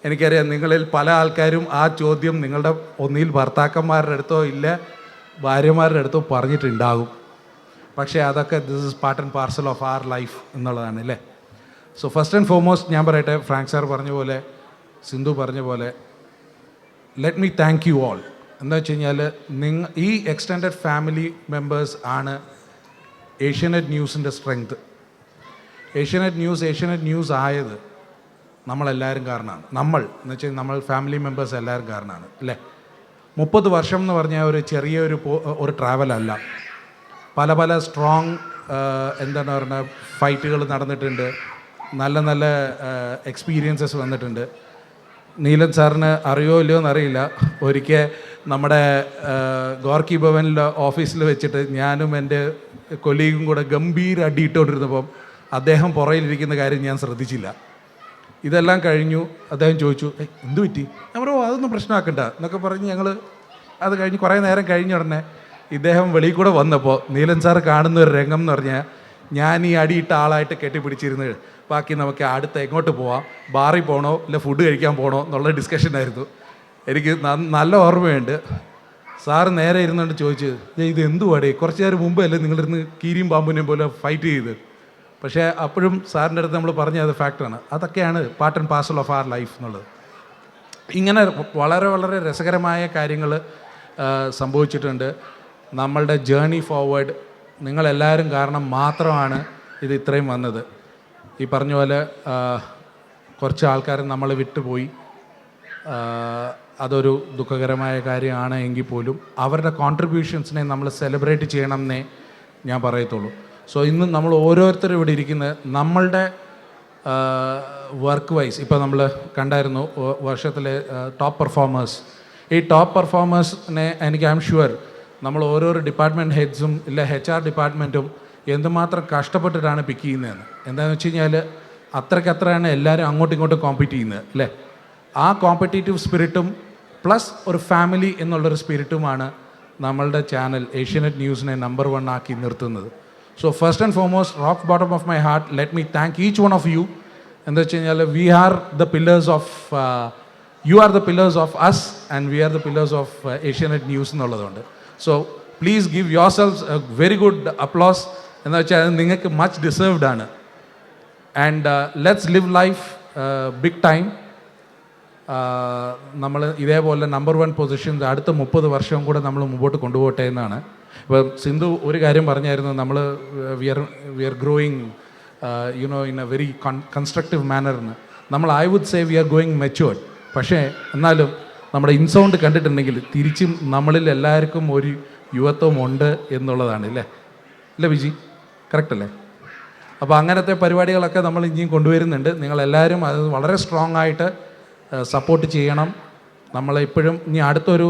എനിക്കറിയാം നിങ്ങളിൽ പല ആൾക്കാരും ആ ചോദ്യം നിങ്ങളുടെ ഒന്നിൽ ഭർത്താക്കന്മാരുടെ അടുത്തോ ഇല്ല ഭാര്യമാരുടെ അടുത്തോ പറഞ്ഞിട്ടുണ്ടാകും. പക്ഷേ അതൊക്കെ this is part and parcel of our life എന്നുള്ളതാണ് അല്ലേ. സോ ഫസ്റ്റ് ആൻഡ് ഫോർമോസ്റ്റ് ഞാൻ പറയട്ടെ, ഫ്രാങ്ക് സാർ പറഞ്ഞ പോലെ, സിന്ധു പറഞ്ഞ പോലെ, let me thank you all. എന്താ വെച്ച് കഴിഞ്ഞാൽ ഈ എക്സ്റ്റെൻഡഡ് ഫാമിലി മെമ്പേഴ്സ് ആണ് ഏഷ്യാനെറ്റ് ന്യൂസിൻ്റെ സ്ട്രെങ്ത്. ഏഷ്യാനെറ്റ് ന്യൂസ് ആയത് നമ്മളെല്ലാവരും കാരണമാണ്. നമ്മൾ എന്ന് വെച്ചാൽ നമ്മൾ ഫാമിലി മെമ്പേഴ്സ് എല്ലാവരും കാരണമാണ് അല്ലേ. 30 വർഷം എന്ന് പറഞ്ഞാൽ ഒരു ചെറിയൊരു ട്രാവലല്ല. പല പല സ്ട്രോങ് എന്താണ് പറയുക ഫൈറ്റുകൾ നടന്നിട്ടുണ്ട്. നല്ല നല്ല എക്സ്പീരിയൻസസ് വന്നിട്ടുണ്ട്. നീലൻ സാറിന് അറിയോ ഇല്ലയോ എന്നറിയില്ല, ഒരിക്കൽ നമ്മുടെ ഗോർക്കി ഭവനിൽ ഓഫീസിൽ വെച്ചിട്ട് ഞാനും എൻ്റെ കൊലീഗും കൂടെ ഗംഭീര അടിയിട്ടോണ്ടിരുന്നപ്പം അദ്ദേഹം പുറയിലിരിക്കുന്ന കാര്യം ഞാൻ ശ്രദ്ധിച്ചില്ല. ഇതെല്ലാം കഴിഞ്ഞു. അദ്ദേഹം ചോദിച്ചു, എന്തു പറ്റി? ഞാൻ പറഞ്ഞു, അതൊന്നും പ്രശ്നമാക്കണ്ട എന്നൊക്കെ പറഞ്ഞ് ഞങ്ങൾ അത് കഴിഞ്ഞ് കുറേ നേരം കഴിഞ്ഞ ഉടനെ ഇദ്ദേഹം വെളിയിൽ കൂടെ വന്നപ്പോൾ നീലൻ സാർ കാണുന്ന ഒരു രംഗം എന്ന് പറഞ്ഞാൽ ഞാൻ ഈ അടിയിട്ട ആളായിട്ട് കെട്ടിപ്പിടിച്ചിരുന്ന് ബാക്കി നമുക്ക് അടുത്ത് എങ്ങോട്ട് പോവാം, ബാറിൽ പോകണോ ഇല്ല ഫുഡ് കഴിക്കാൻ പോകണോ എന്നുള്ള ഡിസ്കഷനായിരുന്നു. എനിക്ക് നല്ല ഓർമ്മയുണ്ട്. സാറ് നേരെ ഇരുന്നുകൊണ്ട് ചോദിച്ചു, ഇത് എന്തുവാടേ, കുറച്ച് നേരം മുമ്പ് അല്ലേ നിങ്ങളിരുന്ന് കീരിയും പാമ്പിനെയും പോലെ ഫൈറ്റ് ചെയ്ത്. പക്ഷേ അപ്പോഴും സാറിൻ്റെ അടുത്ത് നമ്മൾ പറഞ്ഞ അത് ഫാക്റ്റാണ്. അതൊക്കെയാണ് part and parcel of our life എന്നുള്ളത്. ഇങ്ങനെ വളരെ വളരെ രസകരമായ കാര്യങ്ങൾ സംഭവിച്ചിട്ടുണ്ട്. നമ്മളുടെ ജേർണി ഫോർവേഡ് നിങ്ങളെല്ലാവരും കാരണം മാത്രമാണ് ഇത് ഇത്രയും വന്നത്. ഈ പറഞ്ഞ പോലെ കുറച്ച് ആൾക്കാർ നമ്മൾ വിട്ടുപോയി. അതൊരു ദുഃഖകരമായ കാര്യമാണ് എങ്കിൽ പോലും അവരുടെ കോൺട്രിബ്യൂഷൻസിനെ നമ്മൾ സെലിബ്രേറ്റ് ചെയ്യണം എന്നേ ഞാൻ പറയത്തുള്ളൂ. സോ ഇന്ന് നമ്മൾ ഓരോരുത്തരും ഇവിടെ ഇരിക്കുന്നത് നമ്മളുടെ വർക്ക് വൈസ് ഇപ്പോൾ നമ്മൾ കണ്ടായിരുന്നു വർഷത്തിലെ ടോപ്പ് പെർഫോമേഴ്സ്. ഈ ടോപ്പ് പെർഫോമേഴ്സിനെ എനിക്ക് ഐ എം ഷുവർ നമ്മൾ ഓരോരോ ഡിപ്പാർട്ട്മെൻറ്റ് ഹെഡ്സും ഇല്ല HR ഡിപ്പാർട്ട്മെൻറ്റും എന്തുമാത്രം കഷ്ടപ്പെട്ടിട്ടാണ് പിക്ക് ചെയ്യുന്നതെന്ന്. എന്താണെന്ന് വെച്ച് കഴിഞ്ഞാൽ അത്രയ്ക്കത്രയാണ് എല്ലാവരും അങ്ങോട്ടും ഇങ്ങോട്ടും കോമ്പീറ്റ് ചെയ്യുന്നത് അല്ലേ. ആ കോമ്പറ്റീറ്റീവ് സ്പിരിറ്റും പ്ലസ് ഒരു ഫാമിലി എന്നുള്ളൊരു സ്പിരിറ്റുമാണ് നമ്മളുടെ ചാനൽ ഏഷ്യാനെറ്റ് ന്യൂസിനെ നമ്പർ 1 ആക്കി നിർത്തുന്നത്. So first and foremost rock bottom of my heart let me thank each one of you. എന്താ വെച്ച് കഴിഞ്ഞാൽ we are the pillars of you are the pillars of us and we are the pillars of Asianet news എന്നുള്ളതുകൊണ്ട്. So please give yourselves a very good applause. എന്ന് വെച്ചാൽ അത് നിങ്ങൾക്ക് much deserved ആണ്. And let's live life big time. നമ്മൾ ഇതേപോലെ number 1 positions അടുത്ത 30 വർഷം കൂടെ നമ്മൾ മുമ്പോട്ട് കൊണ്ടുപോകട്ടെ എന്നാണ്. ഇപ്പോൾ സിന്ധു ഒരു കാര്യം പറഞ്ഞായിരുന്നു, നമ്മൾ we are growing in a very constructive മാനറിന്. നമ്മൾ I would say we are going matured. പക്ഷേ എന്നാലും നമ്മുടെ ഇൻസൗണ്ട് കണ്ടിട്ടുണ്ടെങ്കിൽ തിരിച്ചും നമ്മളിൽ എല്ലാവർക്കും ഒരു യുവത്വം ഉണ്ട് എന്നുള്ളതാണ് അല്ലേ. ഇല്ല വിജി, കറക്റ്റ് അല്ലേ? അപ്പോൾ അങ്ങനത്തെ പരിപാടികളൊക്കെ നമ്മൾ ഇനിയും കൊണ്ടുവരുന്നുണ്ട്. നിങ്ങളെല്ലാവരും അത് വളരെ സ്ട്രോങ് ആയിട്ട് സപ്പോർട്ട് ചെയ്യണം. നമ്മളിപ്പോഴും ഇനി അടുത്തൊരു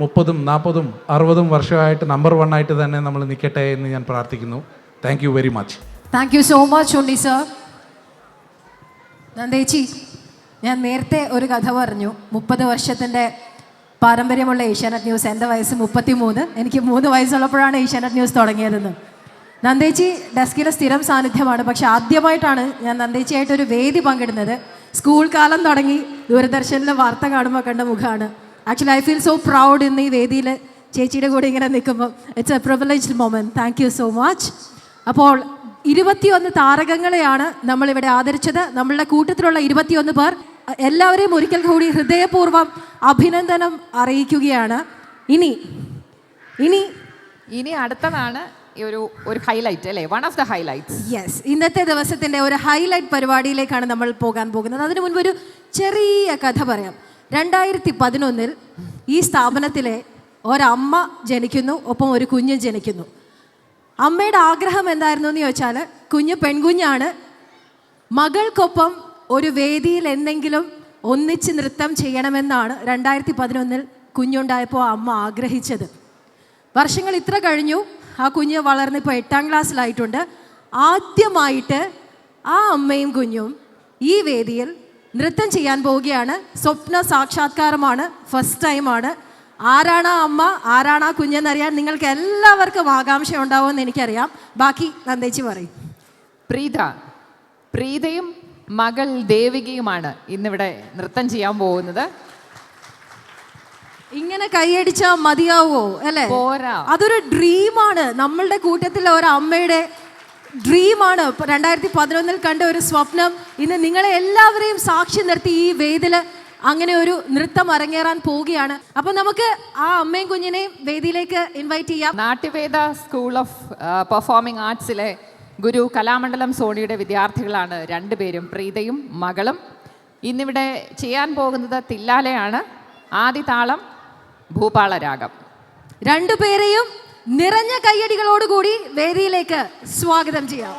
30, 40, 60 വർഷമായിട്ട് നമ്പർ 1 ആയിട്ട് തന്നെ നമ്മൾ നിൽക്കട്ടെ എന്ന് ഞാൻ പ്രാർത്ഥിക്കുന്നു. Thank you very much. Thank you so much Unni sir. നന്ദേച്ചി, ഞാൻ നേരത്തെ ഒരു കഥ പറഞ്ഞു. 30 വർഷത്തിൻ്റെ പാരമ്പര്യമുള്ള ഏഷ്യാനെറ്റ് ന്യൂസ്. എൻ്റെ വയസ്സ് 33. എനിക്ക് 3 വയസ്സുള്ളപ്പോഴാണ് ഏഷ്യാനെറ്റ് ന്യൂസ് തുടങ്ങിയതെന്ന്. നന്ദേച്ചി ഡെസ്കിലെ സ്ഥിരം സാന്നിധ്യമാണ്. പക്ഷെ ആദ്യമായിട്ടാണ് ഞാൻ നന്ദേച്ചിയായിട്ടൊരു വേദി പങ്കിടുന്നത്. സ്കൂൾ കാലം തുടങ്ങി ദൂരദർശനിലെ വാർത്ത കാണുമ്പോൾ കണ്ട മുഖമാണ്. Actually I feel so proud ഇന്ന് ഈ വേദിയിൽ ചേച്ചിയുടെ കൂടെ ഇങ്ങനെ നിൽക്കുമ്പോൾ. It's A privileged moment. Thank you so much. അപ്പോൾ 21 താരകങ്ങളെയാണ് നമ്മളിവിടെ ആദരിച്ചത്. നമ്മളുടെ കൂട്ടത്തിലുള്ള 21 പേർ. എല്ലാവരെയും ഒരിക്കൽ കൂടി ഹൃദയപൂർവ്വം അഭിനന്ദനം അറിയിക്കുകയാണ്. ഇനി അടുത്തതാണ് ഒരു ഹൈലൈറ്റ് അല്ലേ, one of the highlights. Yes, ഇന്നത്തെ ദിവസത്തിൻ്റെ ഒരു ഹൈലൈറ്റ് പരിപാടിയിലേക്കാണ് നമ്മൾ പോകാൻ പോകുന്നത്. അതിനു മുൻപ് ഒരു ചെറിയ കഥ പറയാം. 2011 ഈ സ്ഥാപനത്തിലെ ഒരമ്മ ജനിക്കുന്നു, ഒപ്പം ഒരു കുഞ്ഞ് ജനിക്കുന്നു. അമ്മയുടെ ആഗ്രഹം എന്തായിരുന്നു എന്ന് ചോദിച്ചാൽ, കുഞ്ഞ് പെൺകുഞ്ഞാണ്, മകൾക്കൊപ്പം ഒരു വേദിയിൽ എന്തെങ്കിലും ഒന്നിച്ച് നൃത്തം ചെയ്യണമെന്നാണ് 2011 കുഞ്ഞുണ്ടായപ്പോൾ അമ്മ ആഗ്രഹിച്ചത്. വർഷങ്ങൾ ഇത്ര കഴിഞ്ഞു, ആ കുഞ്ഞ് വളർന്നിപ്പോൾ 8ാം ക്ലാസ്സിലായിട്ടുണ്ട്. ആദ്യമായിട്ട് ആ അമ്മയും കുഞ്ഞും ഈ വേദിയിൽ നൃത്തം ചെയ്യാൻ പോവുകയാണ്. സ്വപ്ന സാക്ഷാത്കാരമാണ്, ഫസ്റ്റ് ടൈമാണ്. ആരാണ് ആ അമ്മ, ആരാണ് ആ കുഞ്ഞെന്നറിയാൻ നിങ്ങൾക്ക് എല്ലാവർക്കും ആകാംക്ഷ ഉണ്ടാവുമെന്ന് എനിക്കറിയാം. ബാക്കി നന്ദേച്ചി പറയും. പ്രീതയും മകൾ ദേവികയുമാണ് ഇന്നിവിടെ നൃത്തം ചെയ്യാൻ പോകുന്നത്. ഇങ്ങനെ കൈയടിച്ചാൽ മതിയാവോ അല്ലേ? പോരാ, അതൊരു ഡ്രീമാണ്. നമ്മളുടെ കൂട്ടത്തിലെ ഒരു അമ്മയുടെ ഡ്രീമാണ്. 2011 കണ്ട ഒരു സ്വപ്നം ഇന്ന് നിങ്ങളെ എല്ലാവരെയും സാക്ഷി നിർത്തി ഈ വേദിയിൽ അങ്ങനെ ഒരു നൃത്തം അരങ്ങേറാൻ പോവുകയാണ്. അപ്പോൾ നമുക്ക് ആ അമ്മയും കുഞ്ഞിനെയും വേദിയിലേക്ക് ഇൻവൈറ്റ് ചെയ്യാം. നാട്യവേദ സ്കൂൾ ഓഫ് പെർഫോമിംഗ് ആർട്സിലെ ഗുരു കലാമണ്ഡലം സോണിയുടെ വിദ്യാർത്ഥികളാണ് 2 പേരും, പ്രീതയും മകളും. ഇന്നിവിടെ ചെയ്യാൻ പോകുന്നത് തില്ലാലയാണ്. ആദ്യ താളം ഭൂപാളരാഗം. 2 പേരെയും നിറഞ്ഞ കയ്യടികളോടുകൂടി വേദിയിലേക്ക് സ്വാഗതം ചെയ്യാം.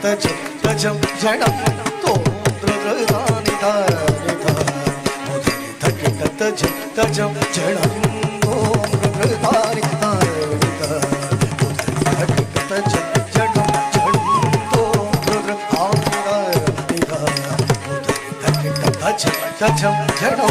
തജം ജഡം തോദ്രതാനി തജം ജഡം തോദ്രതാനി തജം ജഡോ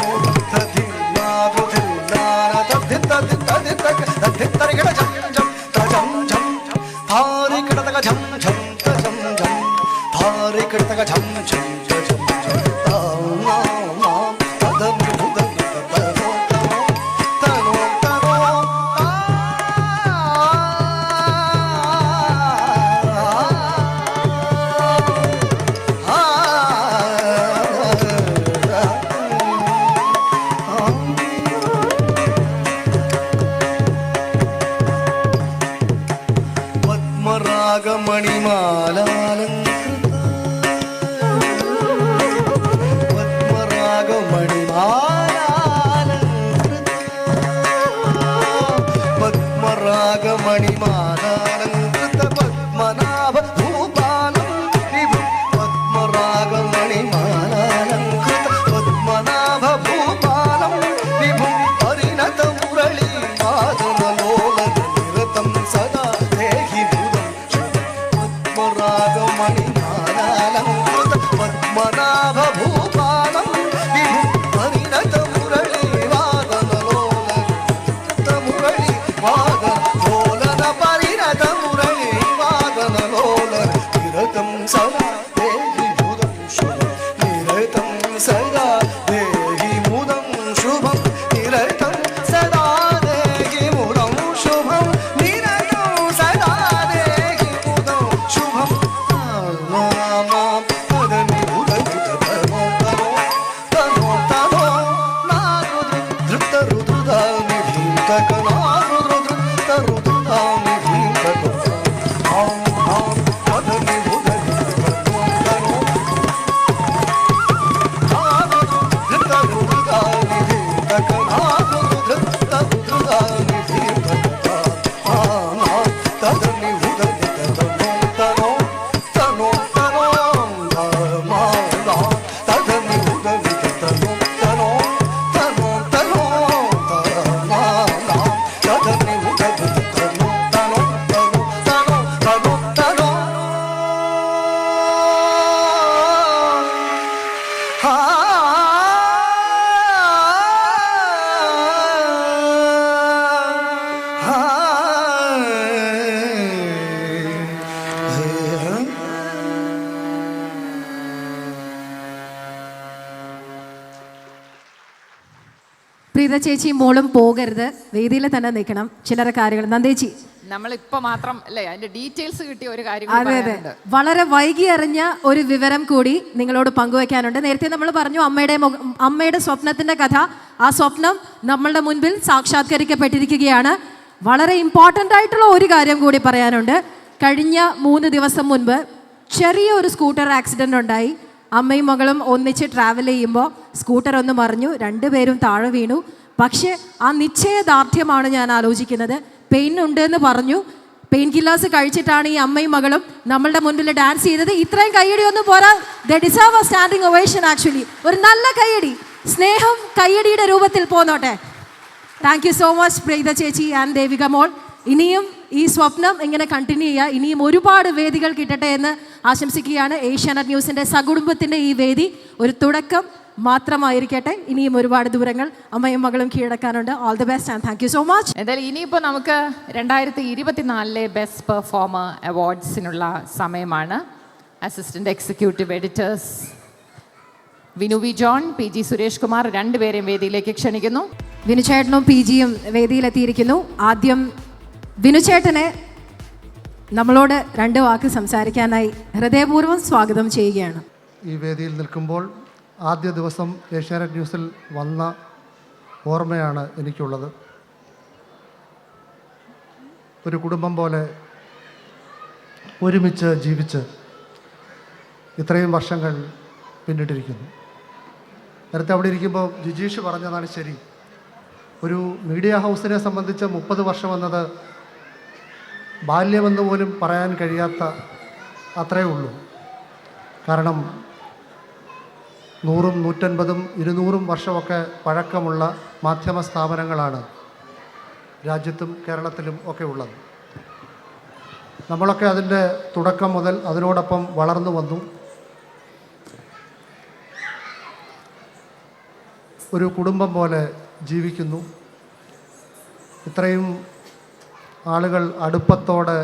പ്രീത ചേച്ചി മോളും പോകരുത്, വേദിയിൽ തന്നെ നിൽക്കണം. ചിലരെ കാര്യങ്ങൾ നന്ദേച്ചി നമ്മളിപ്പോ മാത്രം അല്ലേ അതിന്റെ ഡീറ്റെയിൽസ് കിട്ടിയ ഒരു കാര്യം അതെ അതെ വളരെ വൈകി അറിഞ്ഞ ഒരു വിവരം കൂടി നിങ്ങളോട് പങ്കുവെക്കാനുണ്ട്. നേരത്തെ നമ്മൾ പറഞ്ഞു അമ്മയുടെ സ്വപ്നത്തിന്റെ കഥ. ആ സ്വപ്നം നമ്മളുടെ മുൻപിൽ സാക്ഷാത്കരിക്കപ്പെട്ടിരിക്കുകയാണ്. വളരെ ഇമ്പോർട്ടൻ്റ് ആയിട്ടുള്ള ഒരു കാര്യം കൂടി പറയാനുണ്ട്. കഴിഞ്ഞ 3 ദിവസം മുൻപ് ചെറിയൊരു സ്കൂട്ടർ ആക്സിഡൻ്റ് ഉണ്ടായി. അമ്മയും മകളും ഒന്നിച്ച് ട്രാവൽ ചെയ്യുമ്പോൾ സ്കൂട്ടർ ഒന്ന് മറിഞ്ഞു, 2 പേരും താഴെ വീണു. പക്ഷേ ആ നിശ്ചയദാർഢ്യമാണ് ഞാൻ ആലോചിക്കുന്നത്. പെയിൻ ഉണ്ട് എന്ന് പറഞ്ഞു, പെയിൻ കില്ലേഴ്സ് കഴിച്ചിട്ടാണ് ഈ അമ്മയും മകളും നമ്മളുടെ മുൻപിൽ ഡാൻസ് ചെയ്തത്. ഇത്രയും കയ്യടി ഒന്നും പോരാ, they deserve a standing ovation. Actually ഒരു നല്ല കയ്യടി, സ്നേഹം കയ്യടിയുടെ രൂപത്തിൽ പോന്നോട്ടെ. Thank you so much Preetha ചേച്ചി ആൻഡ് ദേവിക മോൾ. ഇനിയും ഈ സ്വപ്നം ഇങ്ങനെ കണ്ടിന്യൂ ചെയ്യുക, ഇനിയും ഒരുപാട് വേദികൾ കിട്ടട്ടെ എന്ന് ആശംസിക്കുകയാണ്. ഏഷ്യാനെറ്റ് ന്യൂസിൻ്റെ സകുടുംബത്തിൻ്റെ ഈ വേദി ഒരു തുടക്കം മാത്രമായിരിക്കട്ടെ. ഇനിയും ഒരുപാട് ദൂരങ്ങൾ അമ്മയും മകളും കീഴടക്കാനുണ്ട്. All the best and thank you so much. എന്തായാലും ഇനിയിപ്പോൾ നമുക്ക് 2024 ബെസ്റ്റ് പെർഫോമർ അവാർഡ്സിനുള്ള സമയമാണ്. Assistant executive editors Vinu V John, PG Suresh Kumar, 2 പേരെയും വേദിയിലേക്ക് ക്ഷണിക്കുന്നു. വിനുചേട്ടനും PGയും വേദിയിലെത്തിയിരിക്കുന്നു. ആദ്യം വിനുചേട്ടനെ നമ്മളോട് 2 വാക്ക് സംസാരിക്കാനായി ഹൃദയപൂർവ്വം സ്വാഗതം ചെയ്യുകയാണ്. ഈ വേദിയിൽ നിൽക്കുമ്പോൾ ആദ്യ ദിവസം ഏഷ്യാനെറ്റ് ന്യൂസിൽ വന്ന ഓർമ്മയാണ് എനിക്കുള്ളത്. ഒരു കുടുംബം പോലെ ഒരുമിച്ച് ജീവിച്ച് ഇത്രയും വർഷങ്ങൾ പിന്നിട്ടിരിക്കുന്നു. നേരത്തെ അവിടെ ഇരിക്കുമ്പോൾ ജിജീഷ് പറഞ്ഞതാണ് ശരി. ഒരു മീഡിയ ഹൗസിനെ സംബന്ധിച്ച് 30 വർഷം എന്നത് ബാല്യമെന്ന് പോലും പറയാൻ കഴിയാത്ത അത്രയേ ഉള്ളൂ. കാരണം 100, 150, 200 വർഷമൊക്കെ പഴക്കമുള്ള മാധ്യമ സ്ഥാപനങ്ങളാണ് രാജ്യത്തും കേരളത്തിലും ഒക്കെ ഉള്ളത്. നമ്മളൊക്കെ അതിൻ്റെ തുടക്കം മുതൽ അതിനോടൊപ്പം വളർന്നു വന്നു. ഒരു കുടുംബം പോലെ ജീവിക്കുന്നു. ഇത്രയും ആളുകൾ അടുപ്പത്തോടെ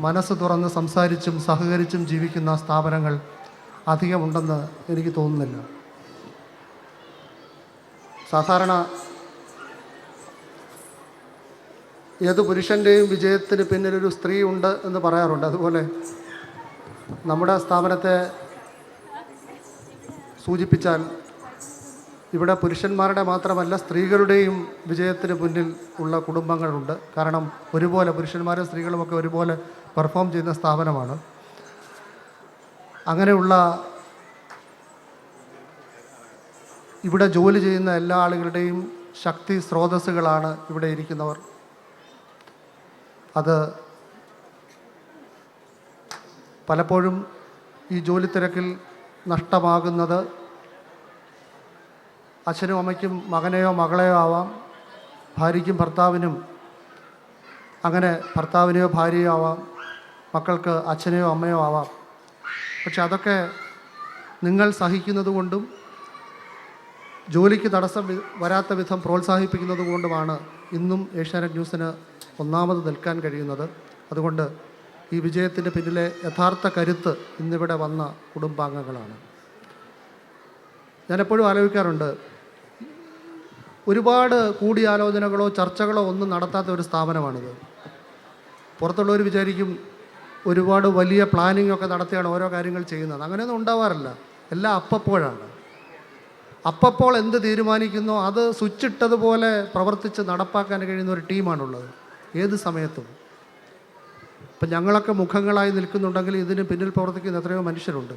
മനസ്സ് തുറന്ന് സംസാരിച്ചും സഹകരിച്ചും ജീവിക്കുന്ന സ്ഥാപനങ്ങൾ അധികമുണ്ടെന്ന് എനിക്ക് തോന്നുന്നില്ല. സാധാരണ ഏത് പുരുഷൻ്റെയും വിജയത്തിന് പിന്നിലൊരു സ്ത്രീ ഉണ്ട് എന്ന് പറയാറുണ്ട്. അതുപോലെ നമ്മുടെ സ്ഥാപനത്തെ സൂചിപ്പിച്ചാൽ ഇവിടെ പുരുഷന്മാരുടെ മാത്രമല്ല സ്ത്രീകളുടെയും വിജയത്തിന് മുന്നിൽ ഉള്ള കുടുംബങ്ങളുണ്ട്. കാരണം ഒരുപോലെ പുരുഷന്മാരും സ്ത്രീകളുമൊക്കെ ഒരുപോലെ പെർഫോം ചെയ്യുന്ന സ്ഥാപനമാണ്. അങ്ങനെയുള്ള ഇവിടെ ജോലി ചെയ്യുന്ന എല്ലാ ആളുകളുടെയും ശക്തി സ്രോതസ്സുകളാണ് ഇവിടെ ഇരിക്കുന്നവർ. അത് പലപ്പോഴും ഈ ജോലി തിരക്കിൽ നഷ്ടമാകുന്നത് അച്ഛനും അമ്മയ്ക്കും മകനെയോ മകളെയോ ആവാം, ഭാര്യയ്ക്കും ഭർത്താവിനും, അങ്ങനെ ഭർത്താവിനെയോ ഭാര്യയോ ആവാം, മക്കൾക്ക് അച്ഛനെയോ അമ്മയോ ആവാം. പക്ഷെ അതൊക്കെ നിങ്ങൾ സഹിക്കുന്നത് കൊണ്ടും ജോലിക്ക് തടസ്സം വരാത്ത വിധം പ്രോത്സാഹിപ്പിക്കുന്നത് കൊണ്ടുമാണ് ഇന്നും ഏഷ്യാനെറ്റ് ന്യൂസിന് ഒന്നാമത് നിൽക്കാൻ കഴിയുന്നത്. അതുകൊണ്ട് ഈ വിജയത്തിൻ്റെ പിന്നിലെ യഥാർത്ഥ കരുത്ത് ഇന്നിവിടെ വന്ന കുടുംബാംഗങ്ങളാണ്. ഞാനെപ്പോഴും ആലോചിക്കാറുണ്ട്, ഒരുപാട് കൂടിയാലോചനകളോ ചർച്ചകളോ ഒന്നും നടത്താത്ത ഒരു സ്ഥാപനമാണിത്. പുറത്തുള്ളവർ വിചാരിക്കും ഒരുപാട് വലിയ പ്ലാനിംഗ് ഒക്കെ നടത്തിയാണ് ഓരോ കാര്യങ്ങൾ ചെയ്യുന്നത്. അങ്ങനെയൊന്നും ഉണ്ടാവാറില്ല. എല്ലാം അപ്പപ്പോഴാണ്. അപ്പപ്പോൾ എന്ത് തീരുമാനിക്കുന്നോ അത് സ്വിച്ചിട്ടതുപോലെ പ്രവർത്തിച്ച് നടപ്പാക്കാൻ കഴിയുന്ന ഒരു ടീമാണുള്ളത് ഏത് സമയത്തും. ഇപ്പം ഞങ്ങളൊക്കെ മുഖങ്ങളായി നിൽക്കുന്നുണ്ടെങ്കിൽ ഇതിന് പിന്നിൽ പ്രവർത്തിക്കുന്ന എത്രയോ മനുഷ്യരുണ്ട്.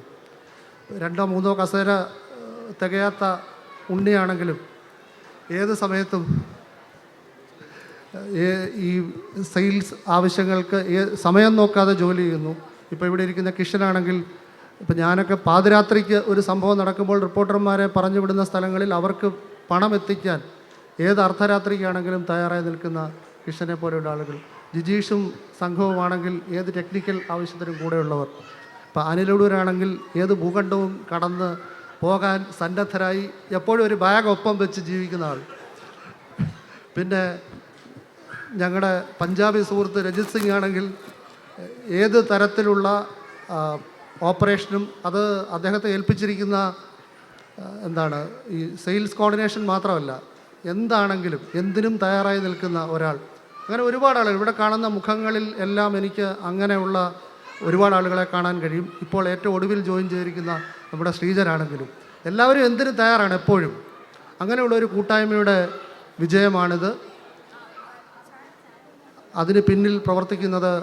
2 3 കസേര തികയാത്ത ഉണ്ണിയാണെങ്കിലും ഏത് സമയത്തും ഈ സെയിൽസ് ആവശ്യങ്ങൾക്ക് സമയം നോക്കാതെ ജോലി ചെയ്യുന്നു. ഇപ്പോൾ ഇവിടെ ഇരിക്കുന്ന കിഷനാണെങ്കിൽ, ഇപ്പം ഞാനൊക്കെ പാതിരാത്രിക്ക് ഒരു സംഭവം നടക്കുമ്പോൾ റിപ്പോർട്ടർമാരെ പറഞ്ഞു വിടുന്ന സ്ഥലങ്ങളിൽ അവർക്ക് പണം എത്തിക്കാൻ ഏത് അർദ്ധരാത്രിക്കാണെങ്കിലും തയ്യാറായി നിൽക്കുന്ന കിഷനെ പോലെയുള്ള ആളുകൾ. ജിജീഷും സംഘവുമാണെങ്കിൽ ഏത് ടെക്നിക്കൽ ആവശ്യത്തിനും കൂടെയുള്ളവർ. ഇപ്പം അനിലൂരാണെങ്കിൽ ഏത് ഭൂഖണ്ഡവും കടന്ന് പോകാൻ സന്നദ്ധരായി എപ്പോഴും ഒരു ബാഗ് ഒപ്പം വെച്ച് ജീവിക്കുന്ന ആൾ. പിന്നെ ഞങ്ങളുടെ പഞ്ചാബി സുഹൃത്ത് രജിത് സിംഗ് ആണെങ്കിൽ ഏത് തരത്തിലുള്ള ഓപ്പറേഷനും അത് അദ്ദേഹത്തെ ഏൽപ്പിച്ചിരിക്കുന്ന ഈ സെയിൽസ് കോർഡിനേഷൻ മാത്രമല്ല, എന്താണെങ്കിലും എന്തിനും തയ്യാറായി നിൽക്കുന്ന ഒരാൾ. അങ്ങനെ ഒരുപാട് ആളുകൾ ഇവിടെ കാണുന്ന മുഖങ്ങളിൽ എല്ലാം എനിക്ക് അങ്ങനെയുള്ള ഒരുപാട് ആളുകളെ കാണാൻ കഴിയും. ഇപ്പോൾ ഏറ്റവും ഒടുവിൽ ജോയിൻ ചെയ്തിരിക്കുന്ന നമ്മുടെ ശ്രീജനാണെങ്കിലും എല്ലാവരും എന്തിനും തയ്യാറാണ് എപ്പോഴും. അങ്ങനെയുള്ള ഒരു കൂട്ടായ്മയുടെ വിജയമാണിത്. അതിന് പിന്നിൽ പ്രവർത്തിക്കുന്നത്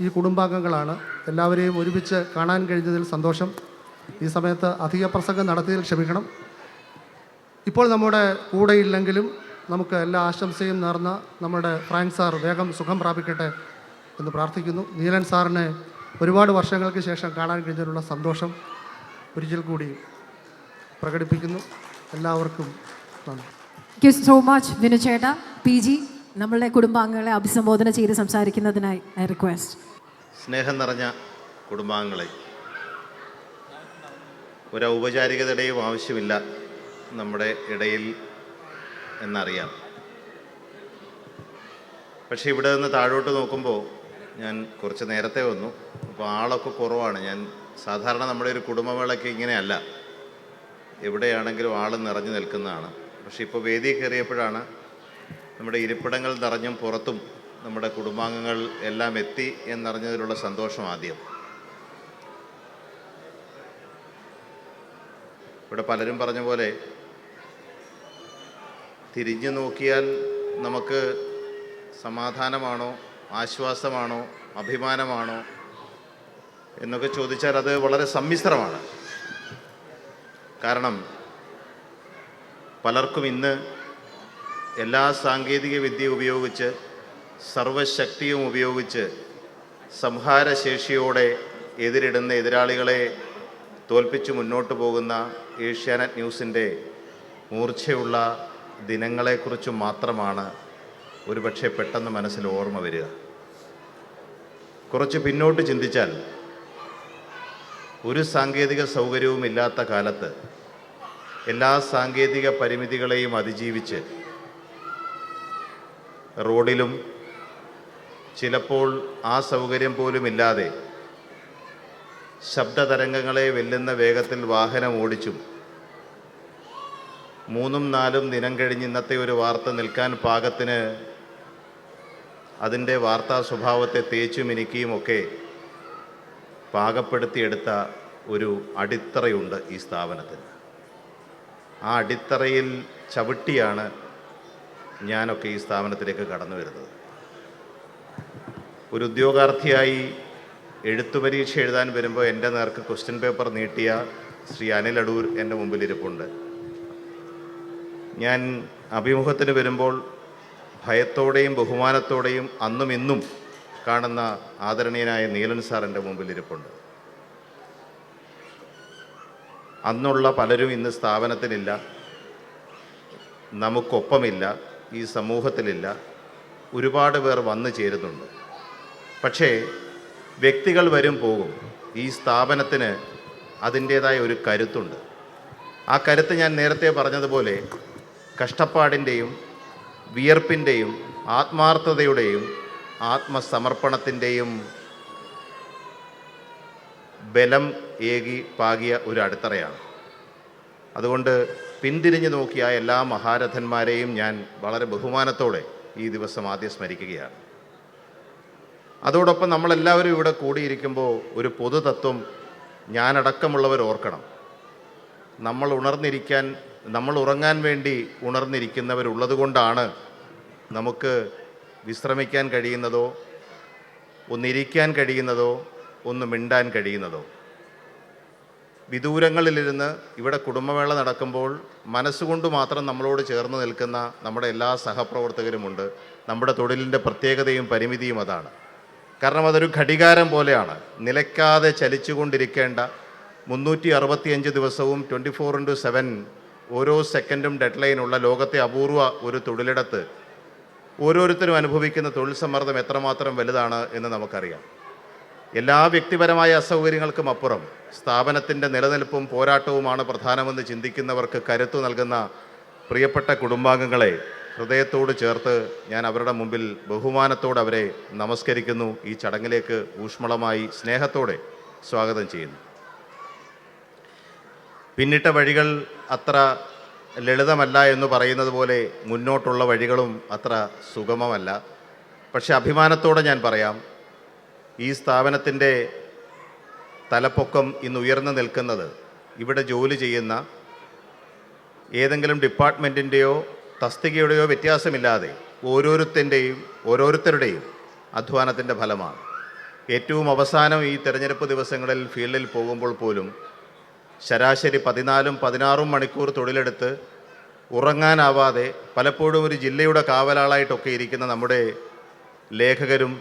ഈ കുടുംബാംഗങ്ങളാണ്. എല്ലാവരെയും ഒരുമിച്ച് കാണാൻ കഴിഞ്ഞതിൽ സന്തോഷം. ഈ സമയത്ത് അധിക പ്രസംഗം നടത്തിയതിൽ ക്ഷമിക്കണം. ഇപ്പോൾ നമ്മുടെ കൂടെയില്ലെങ്കിലും നമുക്ക് എല്ലാ ആശംസയും നേർന്ന നമ്മുടെ ഫ്രാങ്ക് സാർ വേഗം സുഖം പ്രാപിക്കട്ടെ എന്ന് പ്രാർത്ഥിക്കുന്നു. നീലൻ സാറിനെ ഒരുപാട് വർഷങ്ങൾക്ക് ശേഷം കാണാൻ കഴിഞ്ഞതിലുള്ള സന്തോഷം ഒരിക്കൽ കൂടി പ്രകടിപ്പിക്കുന്നു. എല്ലാവർക്കും നന്ദി. Thank you so much Vinu ചേട്ടാ. പി ജി നമ്മളുടെ കുടുംബാംഗങ്ങളെ അഭിസംബോധന ചെയ്ത് സംസാരിക്കുന്നതിനായി ഐ റിക്വസ്റ്റ്. സ്നേഹം നിറഞ്ഞ കുടുംബാംഗങ്ങളെ, ഒരു ഔപചാരികതയുടെയും ആവശ്യമില്ല നമ്മുടെ ഇടയിൽ എന്നറിയാം. പക്ഷേ ഇവിടെ നിന്ന് താഴോട്ട് നോക്കുമ്പോൾ ഞാൻ കുറച്ച് നേരത്തെ വന്നു, അപ്പോൾ ആളൊക്കെ കുറവാണ്. ഞാൻ സാധാരണ നമ്മുടെ ഒരു കുടുംബമേളയ്ക്ക് ഇങ്ങനെയല്ല, എവിടെയാണെങ്കിലും ആൾ നിറഞ്ഞു നിൽക്കുന്നതാണ്. പക്ഷേ ഇപ്പോൾ വേദി കയറിയപ്പോഴാണ് നമ്മുടെ ഇരിപ്പിടങ്ങൾ നിറഞ്ഞും പുറത്തും നമ്മുടെ കുടുംബാംഗങ്ങൾ എല്ലാം എത്തി എന്നറിഞ്ഞതിലുള്ള സന്തോഷം ആദ്യം. ഇവിടെ പലരും പറഞ്ഞ പോലെ തിരിഞ്ഞു നോക്കിയാൽ നമുക്ക് സമാധാനമാണോ, ആശ്വാസമാണോ, അഭിമാനമാണോ എന്നൊക്കെ ചോദിച്ചാൽ അത് വളരെ സമ്മിശ്രമാണ്. കാരണം പലർക്കും ഇന്ന് എല്ലാ സാങ്കേതിക വിദ്യ ഉപയോഗിച്ച് സർവശക്തിയും ഉപയോഗിച്ച് സംഹാരശേഷിയോടെ എതിരിടുന്ന എതിരാളികളെ തോൽപ്പിച്ച് മുന്നോട്ട് പോകുന്ന ഏഷ്യാനെറ്റ് ന്യൂസിൻ്റെ മൂർച്ചയുള്ള ദിനങ്ങളെക്കുറിച്ച് മാത്രമാണ് ഒരുപക്ഷെ പെട്ടെന്ന് മനസ്സിൽ ഓർമ്മ വരിക. കുറച്ച് പിന്നോട്ട് ചിന്തിച്ചാൽ ഒരു സാങ്കേതിക സൗകര്യവും ഇല്ലാത്ത കാലത്ത് എല്ലാ സാങ്കേതിക പരിമിതികളെയും അതിജീവിച്ച് റോഡിലും ചിലപ്പോൾ ആ സൗകര്യം പോലും ഇല്ലാതെ ശബ്ദതരംഗങ്ങളെ വെല്ലുന്ന വേഗത്തിൽ വാഹനം ഓടിച്ചും 3-4 ദിനം കഴിഞ്ഞ് ഇന്നത്തെ ഒരു വാർത്ത നിൽക്കാൻ പാകത്തിന് അതിൻ്റെ വാർത്താ സ്വഭാവത്തെ തേച്ചും മിനുക്കിയുമൊക്കെ പാകപ്പെടുത്തിയെടുത്ത ഒരു അടിത്തറയുണ്ട് ഈ സ്ഥാപനത്തിന്. ആ അടിത്തറയിൽ ചവിട്ടിയാണ് ഞാനൊക്കെ ഈ സ്ഥാപനത്തിലേക്ക് കടന്നു വരുന്നത്. ഒരു ഉദ്യോഗാർത്ഥിയായി എഴുത്തു പരീക്ഷ എഴുതാൻ വരുമ്പോൾ എൻ്റെ നേർക്ക് ക്വസ്റ്റ്യൻ പേപ്പർ നീട്ടിയ ശ്രീ അനിൽ അടൂർ എൻ്റെ മുമ്പിലിരിപ്പുണ്ട്. ഞാൻ അഭിമുഖത്തിന് വരുമ്പോൾ ഭയത്തോടെയും ബഹുമാനത്തോടെയും അന്നും ഇന്നും കാണുന്ന ആദരണീയനായ നീലൻ സാർ എൻ്റെ മുമ്പിലിരിപ്പുണ്ട്. അന്നുള്ള പലരും ഇന്ന് സ്ഥാപനത്തിലില്ല, നമുക്കൊപ്പമില്ല, ഈ സമൂഹത്തിലില്ല. ഒരുപാട് പേർ വന്നു ചേരുന്നുണ്ട്. പക്ഷേ വ്യക്തികൾ വരും പോകും. ഈ സ്ഥാപനത്തിന് അതിൻ്റേതായ ഒരു കരുത്തുണ്ട്. ആ കരുത്ത് ഞാൻ നേരത്തെ പറഞ്ഞതുപോലെ കഷ്ടപ്പാടിൻ്റെയും വിയർപ്പിൻ്റെയും ആത്മാർത്ഥതയുടെയും ആത്മസമർപ്പണത്തിൻ്റെയും ബലം ഏകി പാകിയ ഒരു അടിത്തറയാണ്. അതുകൊണ്ട് പിന്തിരിഞ്ഞു നോക്കിയ എല്ലാ മഹാരഥന്മാരെയും ഞാൻ വളരെ ബഹുമാനത്തോടെ ഈ ദിവസം ആദ്യം സ്മരിക്കുകയാണ്. അതോടൊപ്പം നമ്മളെല്ലാവരും ഇവിടെ കൂടിയിരിക്കുമ്പോൾ ഒരു പൊതുതത്വം ഞാനടക്കമുള്ളവർ ഓർക്കണം. നമ്മൾ ഉറങ്ങാൻ വേണ്ടി ഉണർന്നിരിക്കുന്നവരുള്ളത് കൊണ്ടാണ് നമുക്ക് വിശ്രമിക്കാൻ കഴിയുന്നതോ ഒന്നിരിക്കാൻ കഴിയുന്നതോ ഒന്ന് മിണ്ടാൻ കഴിയുന്നതോ. വിദൂരങ്ങളിലിരുന്ന് ഇവിടെ കുടുംബമേള നടക്കുമ്പോൾ മനസ്സുകൊണ്ട് മാത്രം നമ്മളോട് ചേർന്ന് നിൽക്കുന്ന നമ്മുടെ എല്ലാ സഹപ്രവർത്തകരുമുണ്ട്. നമ്മുടെ തൊഴിലിൻ്റെ പ്രത്യേകതയും പരിമിതിയും അതാണ്. കാരണം അതൊരു ഘടികാരം പോലെയാണ്. നിലയ്ക്കാതെ ചലിച്ചുകൊണ്ടിരിക്കേണ്ട 365 ദിവസവും 24/7 ഓരോ സെക്കൻഡും ഡെഡ് ലൈനുള്ള ലോകത്തെ അപൂർവ ഒരു തൊഴിലിടത്ത് ഓരോരുത്തരും അനുഭവിക്കുന്ന തൊഴിൽ സമ്മർദ്ദം എത്രമാത്രം വലുതാണ് എന്ന് നമുക്കറിയാം. എല്ലാ വ്യക്തിപരമായ അസൗകര്യങ്ങൾക്കും അപ്പുറം സ്ഥാപനത്തിൻ്റെ നിലനിൽപ്പും പോരാട്ടവുമാണ് പ്രധാനമെന്ന് ചിന്തിക്കുന്നവർക്ക് കരുത്തു നൽകുന്ന പ്രിയപ്പെട്ട കുടുംബാംഗങ്ങളെ ഹൃദയത്തോട് ചേർത്ത് ഞാൻ അവരുടെ മുമ്പിൽ ബഹുമാനത്തോടെ അവരെ നമസ്കരിക്കുന്നു. ഈ ചടങ്ങിലേക്ക് ഊഷ്മളമായി സ്നേഹത്തോടെ സ്വാഗതം ചെയ്യുന്നു. പിന്നിട്ട വഴികൾ അത്ര ലളിതമല്ല എന്ന് പറയുന്നത് പോലെ മുന്നോട്ടുള്ള വഴികളും അത്ര സുഗമമല്ല. പക്ഷെ അഭിമാനത്തോടെ ഞാൻ പറയാം, ഈ സ്ഥാപനത്തിൻ്റെ തലപ്പൊക്കം ഇന്ന് ഉയർന്നു നിൽക്കുന്നത് ഇവിടെ ജോലി ചെയ്യുന്ന ഏതെങ്കിലും ഡിപ്പാർട്ട്മെൻറ്റിൻ്റെയോ തസ്തികയുടെയോ വ്യത്യാസമില്ലാതെ ഓരോരുത്തരുടെയും അധ്വാനത്തിൻ്റെ ഫലമാണ്. ഏറ്റവും അവസാനം ഈ തെരഞ്ഞെടുപ്പ് ദിവസങ്ങളിൽ ഫീൽഡിൽ പോകുമ്പോൾ പോലും ശരാശരി 14-16 മണിക്കൂർ തൊഴിലെടുത്ത് ഉറങ്ങാനാവാതെ പലപ്പോഴും ഒരു ജില്ലയുടെ കാവലാളായിട്ടൊക്കെ ഇരിക്കുന്ന നമ്മുടെ ലേഖകരും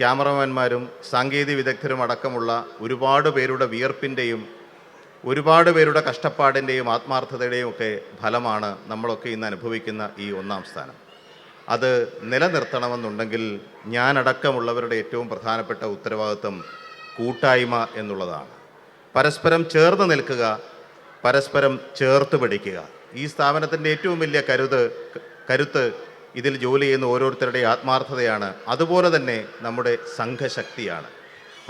ക്യാമറമാന്മാരും സാങ്കേതിക വിദഗ്ധരും അടക്കമുള്ള ഒരുപാട് പേരുടെ വിയർപ്പിൻ്റെയും ഒരുപാട് പേരുടെ കഷ്ടപ്പാടിൻ്റെയും ആത്മാർത്ഥതയുടെയും ഒക്കെ ഫലമാണ് നമ്മളൊക്കെ ഇന്ന് അനുഭവിക്കുന്ന ഈ 1ാം സ്ഥാനം. അത് നിലനിർത്തണമെന്നുണ്ടെങ്കിൽ ഞാനടക്കമുള്ളവരുടെ ഏറ്റവും പ്രധാനപ്പെട്ട ഉത്തരവാദിത്വം കൂട്ടായ്മ എന്നുള്ളതാണ്. പരസ്പരം ചേർന്ന് നിൽക്കുക, പരസ്പരം ചേർത്ത് പിടിക്കുക. ഈ സ്ഥാപനത്തിൻ്റെ ഏറ്റവും വലിയ കരുത്ത് ഇതിൽ ജോലി ചെയ്യുന്ന ഓരോരുത്തരുടെ ആത്മാർത്ഥതയാണ്. അതുപോലെ തന്നെ നമ്മുടെ സംഘശക്തിയാണ്.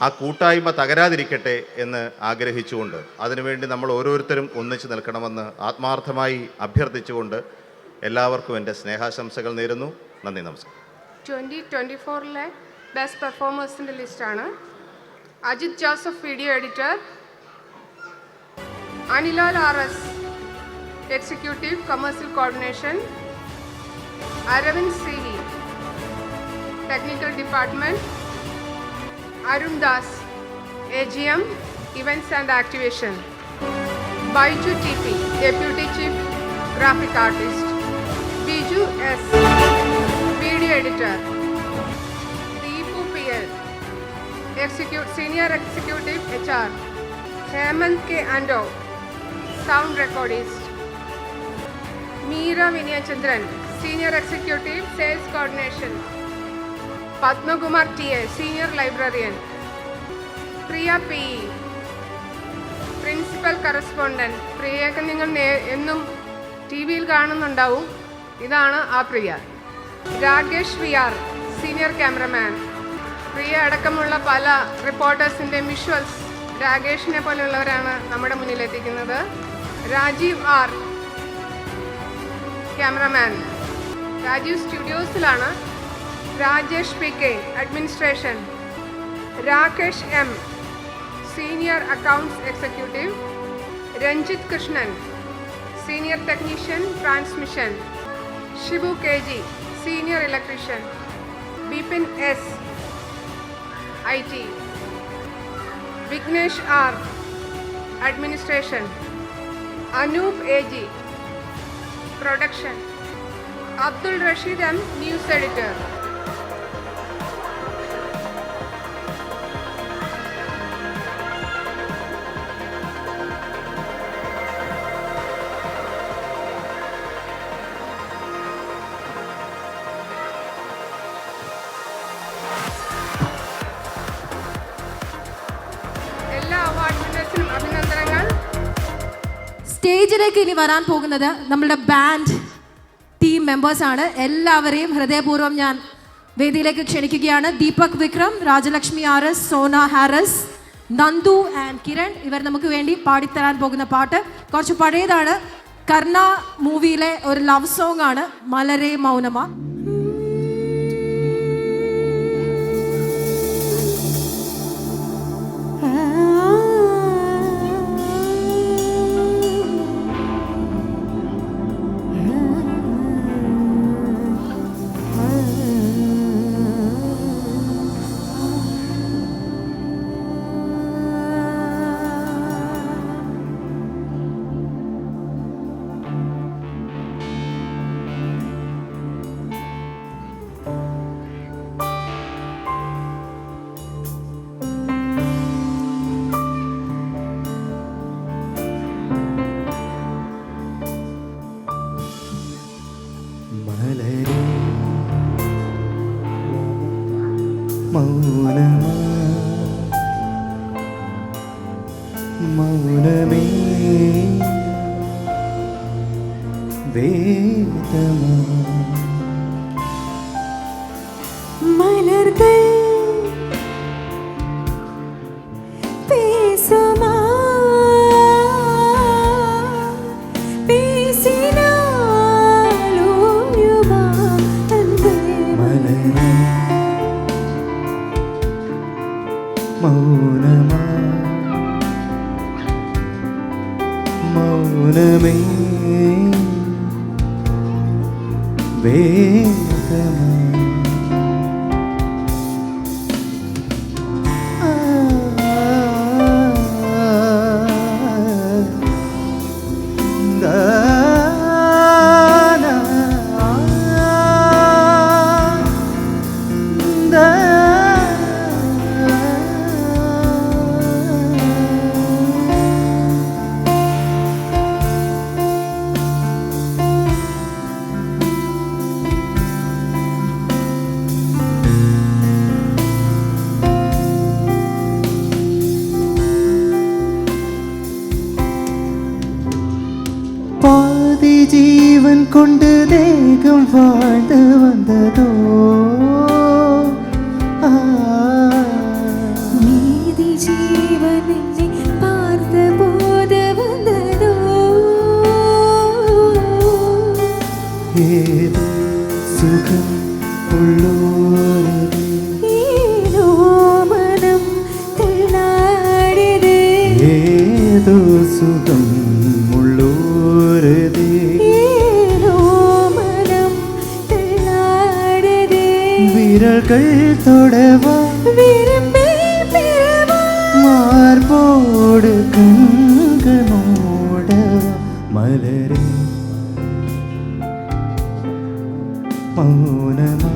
ആ കൂട്ടായ്മ തകരാതിരിക്കട്ടെ എന്ന് ആഗ്രഹിച്ചുകൊണ്ട് അതിനുവേണ്ടി നമ്മൾ ഓരോരുത്തരും ഒന്നിച്ച് നിൽക്കണമെന്ന് ആത്മാർത്ഥമായി അഭ്യർത്ഥിച്ചുകൊണ്ട് എല്ലാവർക്കും എൻ്റെ സ്നേഹാശംസകൾ നേരുന്നു. നന്ദി, നമസ്കാരം. 2024 ബെസ്റ്റ് പെർഫോമേഴ്സിൻ്റെ ലിസ്റ്റാണ്. Ajith Joseph, video editor. Anilal RS, executive commercial coordination. Aravind Sihi, technical department. Arun Das, AGM, events and activation. Baiju TP, deputy chief graphic artist. Biju S, video editor. Deepu PL, Senior Executive HR, Hemant K. Ando, Sound Recordist. Meera Vinayachandran, Senior Executive Sales Coordination. Padma Kumar T.A., Senior Librarian. Priya P.E., Principal Correspondent. പ്രിയയൊക്കെ നിങ്ങൾ എന്നും T വിയിൽ കാണുന്നുണ്ടാവും. ഇതാണ് ആ Priya. Rakesh V R, senior cameraman. Priya അടക്കമുള്ള പല റിപ്പോർട്ടേഴ്സിൻ്റെ വിഷ്വൽസ് രാകേഷിനെ പോലെയുള്ളവരാണ് നമ്മുടെ മുന്നിലെത്തിക്കുന്നത്. Rajeev R, cameraman. രാജീവ് സ്റ്റുഡിയോസിലാണ്. Rajesh P K, administration. Rakesh M, senior accounts executive. Ranjith Krishnan, senior technician transmission. Shibu K G, senior electrician. Bipin S, IT. Vignesh R, administration. Anoop A G, production. Abdul Rasheed M, news editor. സ്റ്റേജിലേക്ക് ഇനി വരാൻ പോകുന്നത് നമ്മളുടെ ബാൻഡ് ടീം മെമ്പേഴ്സാണ്. എല്ലാവരെയും ഹൃദയപൂർവ്വം ഞാൻ വേദിയിലേക്ക് ക്ഷണിക്കുകയാണ്. ദീപക് വിക്രം, രാജലക്ഷ്മി ആർ.എസ്., സോന ഹാരിസ്, നന്ദു ആൻഡ് കിരൺ. ഇവർ നമുക്ക് വേണ്ടി പാടിത്തരാൻ പോകുന്ന പാട്ട് കുറച്ച് പഴയതാണ്. കർണ മൂവിയിലെ ഒരു ലവ് സോങ് ആണ്, മലരെ മൗനമ. മൗനമേ വേദമാ മലർകൾ പേസുമാ പേസിനാലോയുമാ അൻപേ മലരേ മൗനമാ മൗനമേ വേദമാ பாதி ஜீவன் கொண்டு தேகம் வாழ்ந்து வந்ததோ மீதி ஜீவன் என்னை பார்த்த போது வந்ததோ ஏதோ சுகம் உள்ளோரது ஏதோ மனம் தள்ளாடுது ஏதோ சுகம் ஏதோ மனம் தள்ளாடுது விரல்கள் தொடவா விரும்பி பிறவா மார்போடு கண்கள் மூடவா மலரே மௌனமா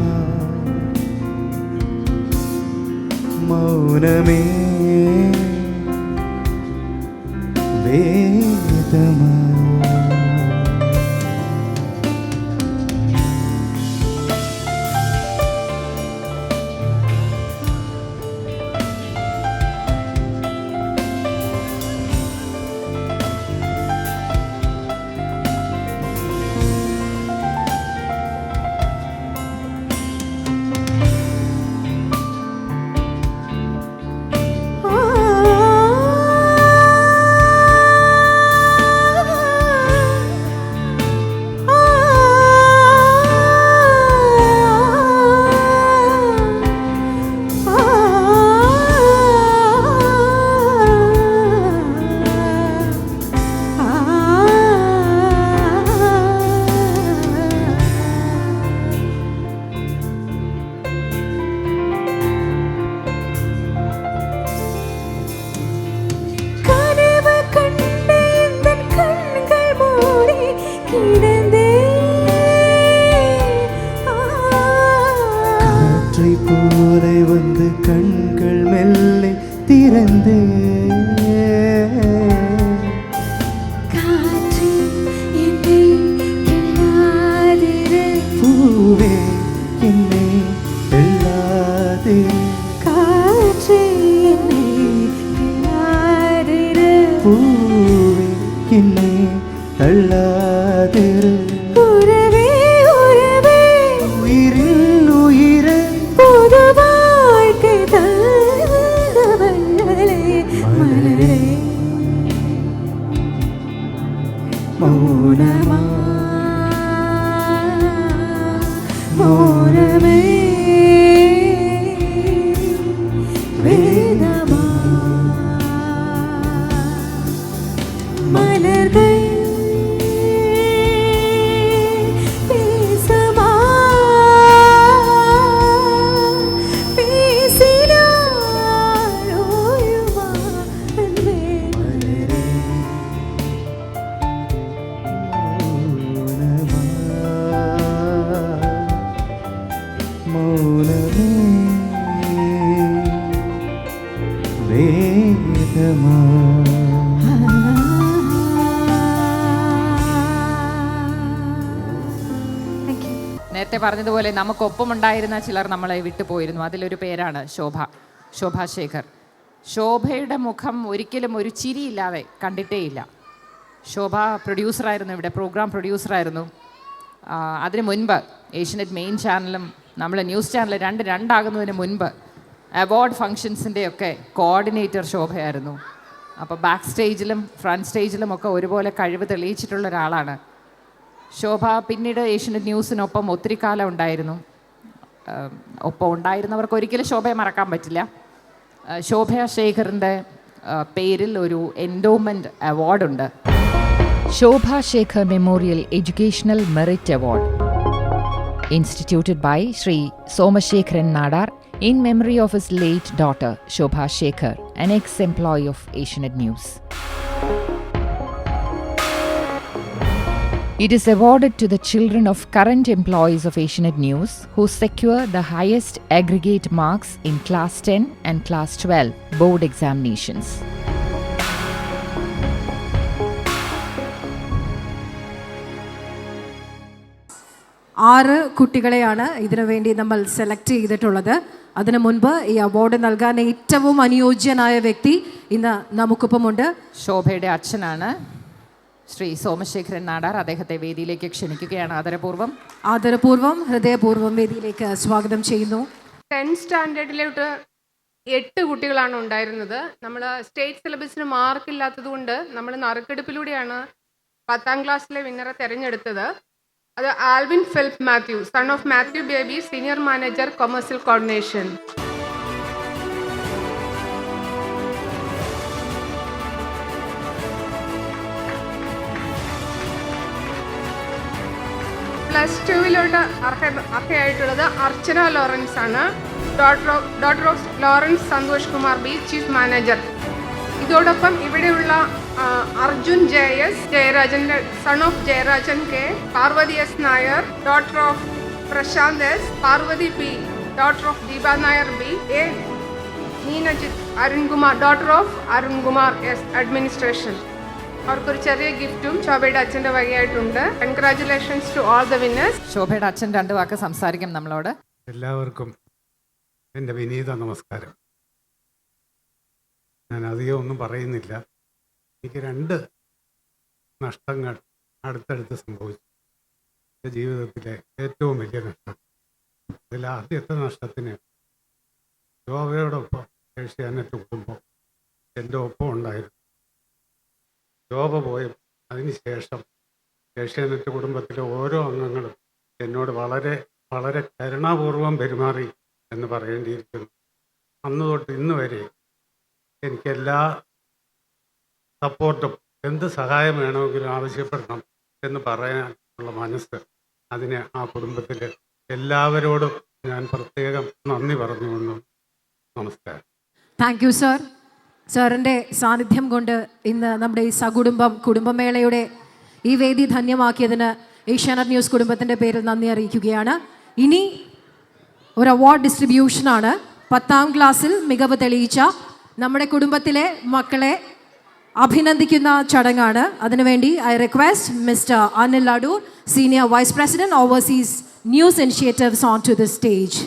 மௌனமே വേദമാ போலே வந்து கண்கள் மெல்ல திறந்தே பூவே என்னை வெல்லாதே பூவே என்னை தள்ளாதிரு மௌனமா மௌனமே வேதமா மலர்கள் பேசமா பேசினாயோயுமா அன்பே மலரே மௌனமே വേദമാ നേരത്തെ പറഞ്ഞതുപോലെ നമുക്കൊപ്പമുണ്ടായിരുന്ന ചിലർ നമ്മളെ വിട്ടുപോയിരുന്നു. അതിലൊരു പേരാണ് ശോഭ ശേഖർ. ശോഭയുടെ മുഖം ഒരിക്കലും ഒരു ചിരിയില്ലാതെ കണ്ടിട്ടേയില്ല. ശോഭ പ്രൊഡ്യൂസറായിരുന്നു, ഇവിടെ പ്രോഗ്രാം പ്രൊഡ്യൂസറായിരുന്നു. അതിന് മുൻപ് ഏഷ്യനെറ്റ് മെയിൻ ചാനലും നമ്മൾ ന്യൂസ് ചാനൽ രണ്ടാകുന്നതിന് മുൻപ് അവാർഡ് ഫങ്ഷൻസിൻ്റെയൊക്കെ കോർഡിനേറ്റർ ശോഭയായിരുന്നു. അപ്പോൾ ബാക്ക് സ്റ്റേജിലും ഫ്രണ്ട് സ്റ്റേജിലും ഒക്കെ ഒരുപോലെ കഴിവ് തെളിയിച്ചിട്ടുള്ള ഒരാളാണ് ശോഭ. പിന്നീട് ഏഷ്യനെറ്റ് ന്യൂസിനൊപ്പം ഒത്തിരി കാലം ഉണ്ടായിരുന്നു. ഒപ്പം ഉണ്ടായിരുന്നവർക്ക് ഒരിക്കലും ശോഭയെ മറക്കാൻ പറ്റില്ല. ശോഭ ശേഖറിൻ്റെ പേരിൽ ഒരു എൻഡോമെൻറ്റ് അവാർഡുണ്ട്. Shobha Shekhar memorial educational merit award instituted by Sri Somashekharan Nadar in memory of his late daughter Shobha Shekhar, an ex-employee of Asianet News. It is awarded to the children of current employees of Asianet News who secure the highest aggregate marks in Class 10 and Class 12 board examinations. ആറ് കുട്ടികളെയാണ് ഇതിനു വേണ്ടി നമ്മൾ select ചെയ്തിട്ടുള്ളത്. അതിനു മുൻപ് ഈ award നൽകാൻ ഏറ്റവും അനുയോജ്യനായ വ്യക്തി ഇന്ന് നമുക്കൊപ്പമുണ്ട്. ശോഭയുടെ അച്ഛനാണ് ശ്രീ സോമശേഖരൻ നാടാർ. അദ്ദേഹത്തെ വേദിയിലേക്ക് ക്ഷണിക്കുകയാണ് ആദരപൂർവ്വം ഹൃദയപൂർവ്വം വേദിയിലേക്ക് സ്വാഗതം ചെയ്യുന്നു. 10th സ്റ്റാൻഡേർഡിലോട്ട് 8 കുട്ടികളാണ് ഉണ്ടായിരുന്നത്. നമ്മൾ സ്റ്റേറ്റ് സിലബസിന് മാർക്കില്ലാത്തത് കൊണ്ട് നമ്മൾ നറുക്കെടുപ്പിലൂടെയാണ് 10ാം ക്ലാസ്സിലെ വിന്നറെ തിരഞ്ഞെടുത്തത്. അത് Alvin Philip Mathew, son of Mathew Baby, senior manager commercial coordination. Plus 2 അർഹയായിട്ടുള്ളത് അർച്ചന ലോറൻസ് ആണ്. Daughter of Lawrence Santhosh Kumar B, chief manager. ഇതോടൊപ്പം ഇവിടെയുള്ള അർജുൻ ജയരാജൻ്റെ son of Jayarajan K, Parvathy S Nair, daughter of Prashanth S, Parvathy P, daughter of Deepa Nair B, A Neenajith, Arunkumar, daughter of Arunkumar S, administration. അവർക്കൊരു ചെറിയ ഗിഫ്റ്റും ശോഭയുടെ അച്ഛൻ്റെ വകയായിട്ടുണ്ട്. Congratulations to all the winners. ശോഭയുടെ അച്ഛൻ 2 വാക്ക് സംസാരിക്കും നമ്മളോട്. എല്ലാവർക്കും എൻ്റെ വിനീത നമസ്കാരം. ഞാൻ അധികം ഒന്നും പറയുന്നില്ല. എനിക്ക് 2 നഷ്ടങ്ങൾ അടുത്തടുത്ത് സംഭവിച്ചു. എൻ്റെ ജീവിതത്തിലെ ഏറ്റവും വലിയ നഷ്ടം. അതിൽ ആദ്യത്തെ നഷ്ടത്തിന് ശോഭയോടൊപ്പം ഏഷ്യാനെറ്റ് കുടുംബം എൻ്റെ ഒപ്പം ഉണ്ടായിരുന്നു. ശോഭ പോയും അതിനുശേഷം ഏഷ്യാനെറ്റ് കുടുംബത്തിലെ ഓരോ അംഗങ്ങളും എന്നോട് വളരെ വളരെ കരുണാപൂർവം പെരുമാറി എന്ന് പറയേണ്ടിയിരിക്കുന്നു. അന്ന് തൊട്ട് ഇന്ന് വരെ എനിക്കെല്ലാ സപ്പോർട്ടും എന്ത് സഹായം വേണമെങ്കിലും ആവശ്യപ്പെടണം എന്ന് പറയാനുള്ള മനസ്സ്, അതിന് ആ കുടുംബത്തിൽ എല്ലാവരോടും ഞാൻ പ്രത്യേകം നന്ദി പറഞ്ഞുകൊണ്ടു നമസ്കാരം. Thank you sir. സാറിൻ്റെ സാന്നിധ്യം കൊണ്ട് ഇന്ന് നമ്മുടെ ഈ കുടുംബമേളയുടെ ഈ വേദി ധന്യമാക്കിയതിന് ഏഷ്യാനെറ്റ് ന്യൂസ് കുടുംബത്തിൻ്റെ പേരിൽ നന്ദി അറിയിക്കുകയാണ്. ഇനി ഒരു അവാർഡ് ഡിസ്ട്രിബ്യൂഷനാണ്. 10ാം ക്ലാസ്സിൽ മികവ് തെളിയിച്ച നമ്മുടെ കുടുംബത്തിലെ മക്കളെ അഭിനന്ദിക്കുന്ന ചടങ്ങാണ്. അതിനുവേണ്ടി I request mister Anil Adoor, senior vice president overseas news initiatives on to the stage.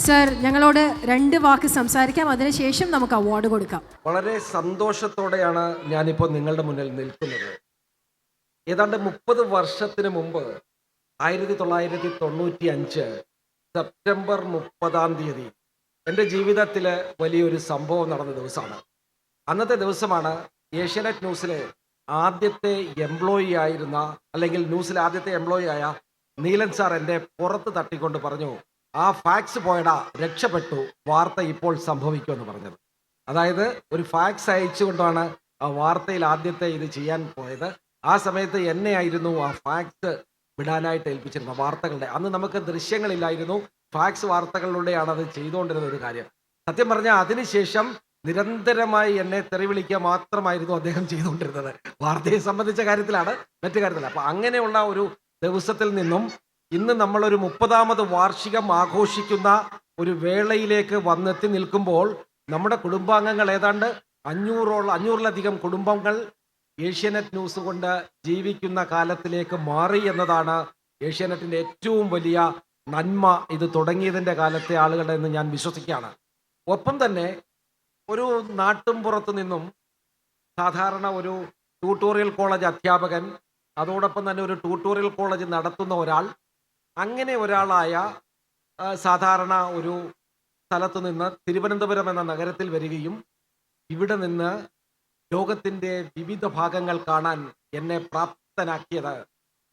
Sir, ഞങ്ങളോട് 2 വാക്ക് സംസാരിക്കാം, അതിനുശേഷം നമുക്ക് അവാർഡ് കൊടുക്കാം. വളരെ സന്തോഷത്തോടെയാണ് ഞാനിപ്പോൾ നിങ്ങളുടെ മുന്നിൽ നിൽക്കുന്നത്. ഏതാണ്ട് 30 വർഷത്തിന് മുമ്പ് 1995 സെപ്റ്റംബർ 30-ാം തീയതി എൻ്റെ ജീവിതത്തിൽ വലിയൊരു സംഭവം നടന്ന ദിവസമാണ്. അന്നത്തെ ദിവസമാണ് ഏഷ്യാനെറ്റ് ന്യൂസിലെ ആദ്യത്തെ എംപ്ലോയി ആയിരുന്ന, അല്ലെങ്കിൽ ന്യൂസിലെ ആദ്യത്തെ എംപ്ലോയി ആയ നീലൻ സാർ എൻ്റെ പുറത്ത് തട്ടിക്കൊണ്ട് പറഞ്ഞു, ആ ഫാക്സ് പോയടാ, രക്ഷപ്പെട്ടു, വാർത്ത ഇപ്പോൾ സംഭവിക്കുമെന്ന് പറഞ്ഞത്. അതായത് ഒരു ഫാക്സ് അയച്ചുകൊണ്ടാണ് ആ വാർത്തയിൽ ആദ്യത്തെ ഇത് ചെയ്യാൻ പോയത്. ആ സമയത്ത് എന്നെ ആയിരുന്നു ആ ഫാക്സ് വിടാനായിട്ട് ഏൽപ്പിച്ചിരുന്ന വാർത്തകളുടെ. അന്ന് നമുക്ക് ദൃശ്യങ്ങളില്ലായിരുന്നു, ഫാക്സ് വാർത്തകളിലൂടെയാണ് അത് ചെയ്തുകൊണ്ടിരുന്ന ഒരു കാര്യം. സത്യം പറഞ്ഞാൽ അതിനുശേഷം നിരന്തരമായി എന്നെ തെറിവിളിക്കുക മാത്രമായിരുന്നു അദ്ദേഹം ചെയ്തുകൊണ്ടിരുന്നത്. വാർത്തയെ സംബന്ധിച്ച കാര്യത്തിലാണ്, മറ്റു കാര്യത്തിലാണ്. അപ്പം അങ്ങനെയുള്ള ഒരു ദിവസത്തിൽ നിന്നും ഇന്ന് നമ്മളൊരു 30ാമത് വാർഷികം ആഘോഷിക്കുന്ന ഒരു വേളയിലേക്ക് വന്നെത്തി നിൽക്കുമ്പോൾ നമ്മുടെ കുടുംബാംഗങ്ങൾ ഏതാണ്ട് 500-ലധികം കുടുംബങ്ങൾ ഏഷ്യാനെറ്റ് ന്യൂസ് കൊണ്ട് ജീവിക്കുന്ന കാലത്തിലേക്ക് മാറി എന്നതാണ് ഏഷ്യാനെറ്റിൻ്റെ ഏറ്റവും വലിയ നന്മ. ഇത് തുടങ്ങിയതിൻ്റെ കാലത്തെ ആളുകളുടെ എന്ന് ഞാൻ വിശ്വസിക്കുകയാണ്. ഒപ്പം തന്നെ ഒരു നാട്ടുംപുറത്തു നിന്നും സാധാരണ ഒരു ട്യൂട്ടോറിയൽ കോളേജ് അധ്യാപകൻ, അതോടൊപ്പം തന്നെ ഒരു ട്യൂട്ടോറിയൽ കോളേജ് നടത്തുന്ന ഒരാൾ, അങ്ങനെ ഒരാളായ സാധാരണ ഒരു സ്ഥലത്തു നിന്ന് തിരുവനന്തപുരം എന്ന നഗരത്തിൽ വരികയും ഇവിടെ നിന്ന് ലോകത്തിൻ്റെ വിവിധ ഭാഗങ്ങൾ കാണാൻ എന്നെ പ്രാപ്തനാക്കിയത്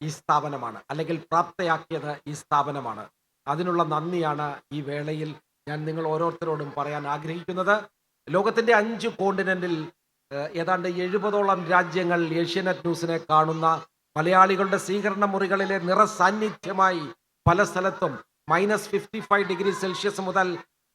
ഈ സ്ഥാപനമാണ്, അല്ലെങ്കിൽ പ്രാപ്തയാക്കിയത് ഈ സ്ഥാപനമാണ്. അതിനുള്ള നന്ദിയാണ് ഈ വേളയിൽ ഞാൻ നിങ്ങൾ ഓരോരുത്തരോടും പറയാൻ ആഗ്രഹിക്കുന്നത്. ലോകത്തിൻ്റെ 5 കോണ്ടിനെന്റിൽ ഏതാണ്ട് 70ഓളം രാജ്യങ്ങൾ ഏഷ്യാനെറ്റ് ന്യൂസിനെ കാണുന്ന മലയാളികളുടെ സ്വീകരണ മുറികളിലെ നിറസാന്നിധ്യമായി പല സ്ഥലത്തും -55 ഡിഗ്രി സെൽഷ്യസ് മുതൽ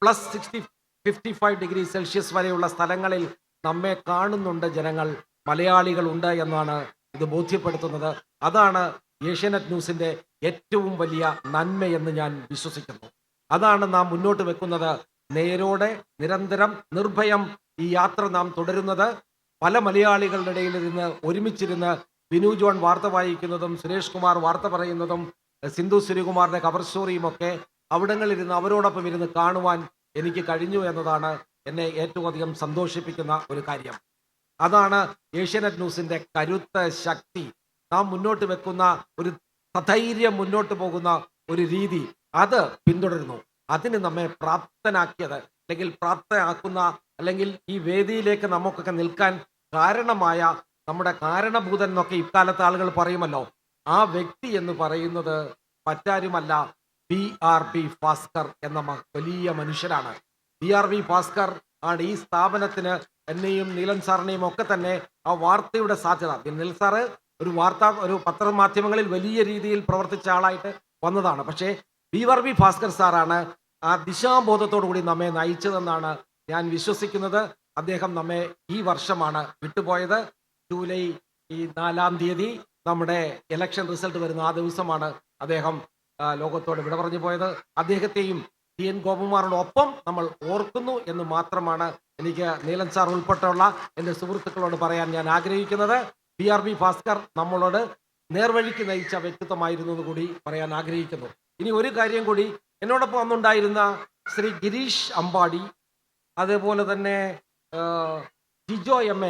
+55 ഡിഗ്രി സെൽഷ്യസ് വരെയുള്ള സ്ഥലങ്ങളിൽ നമ്മെ കാണുന്നുണ്ട് ജനങ്ങൾ, മലയാളികളുണ്ട് എന്നാണ് ഇത് ബോധ്യപ്പെടുത്തുന്നത്. അതാണ് ഏഷ്യാനെറ്റ് ന്യൂസിൻ്റെ ഏറ്റവും വലിയ നന്മയെന്ന് ഞാൻ വിശ്വസിക്കുന്നു. അതാണ് നാം മുന്നോട്ട് വെക്കുന്നത്. നേരോടെ നിരന്തരം നിർഭയം ഈ യാത്ര നാം തുടരുന്നത്. പല മലയാളികളുടെ ഇടയിൽ ഇരുന്ന് ഒരുമിച്ചിരുന്ന് വിനു ജോൺ വാർത്ത വായിക്കുന്നതും സുരേഷ് കുമാർ വാർത്ത പറയുന്നതും സിന്ധു ശ്രീകുമാറിന്റെ കവർ സ്റ്റോറിയും ഒക്കെ അവിടങ്ങളിലിരുന്ന് അവരോടൊപ്പം ഇരുന്ന് കാണുവാൻ എനിക്ക് കഴിഞ്ഞു എന്നതാണ് എന്നെ ഏറ്റവും അധികം സന്തോഷിപ്പിക്കുന്ന ഒരു കാര്യം. അതാണ് ഏഷ്യാനെറ്റ് ന്യൂസിന്റെ കരുത്ത്, ശക്തി. നാം മുന്നോട്ട് വെക്കുന്ന ഒരു സധൈര്യം മുന്നോട്ട് പോകുന്ന ഒരു രീതി, അത് പിന്തുടരുന്നു. അതിന് നമ്മെ പ്രാപ്തനാക്കിയത്, അല്ലെങ്കിൽ പ്രാപ്തനാക്കുന്ന, അല്ലെങ്കിൽ ഈ വേദിയിലേക്ക് നമുക്കൊക്കെ നിൽക്കാൻ കാരണമായ നമ്മുടെ കാരണഭൂതൻ എന്നൊക്കെ ഇക്കാലത്ത് ആളുകൾ പറയുമല്ലോ, ആ വ്യക്തി എന്ന് പറയുന്നത് മറ്റാരുമല്ല, BRB ഭാസ്കർ എന്ന വലിയ മനുഷ്യനാണ്. BRB ഭാസ്കർ ആണ് ഈ സ്ഥാപനത്തിന്, എന്നെയും നീലൻ സാറിനെയും ഒക്കെ തന്നെ ആ വാർത്തയുടെ സാധ്യത. നീലൻ സാറ് ഒരു പത്രമാധ്യമങ്ങളിൽ വലിയ രീതിയിൽ പ്രവർത്തിച്ച ആളായിട്ട് വന്നതാണ്. പക്ഷേ BRB ഭാസ്കർ സാറാണ് ആ ദിശാബോധത്തോടു കൂടി നമ്മെ നയിച്ചതെന്നാണ് ഞാൻ വിശ്വസിക്കുന്നത്. അദ്ദേഹം നമ്മെ ഈ വർഷമാണ് വിട്ടുപോയത്. ജൂലൈ 4-ാം തീയതി നമ്മുടെ ഇലക്ഷൻ റിസൾട്ട് വരുന്ന ആ ദിവസമാണ് അദ്ദേഹം ലോകത്തോട് വിട പറഞ്ഞു പോയത്. അദ്ദേഹത്തെയും TN ഗോപകുമാറിനോടൊപ്പം നമ്മൾ ഓർക്കുന്നു എന്ന് മാത്രമാണ് എനിക്ക് നീലൻ സാർ ഉൾപ്പെട്ടുള്ള എൻ്റെ സുഹൃത്തുക്കളോട് പറയാൻ ഞാൻ ആഗ്രഹിക്കുന്നത്. BRB ഭാസ്കർ നമ്മളോട് നേർവഴിക്ക് നയിച്ച വ്യക്തിത്വമായിരുന്നു എന്ന് കൂടി പറയാൻ ആഗ്രഹിക്കുന്നു. ഇനി ഒരു കാര്യം കൂടി, എന്നോടൊപ്പം അന്നുണ്ടായിരുന്ന ശ്രീ ഗിരീഷ് അമ്പാടി, അതേപോലെ തന്നെ ജിജോ എം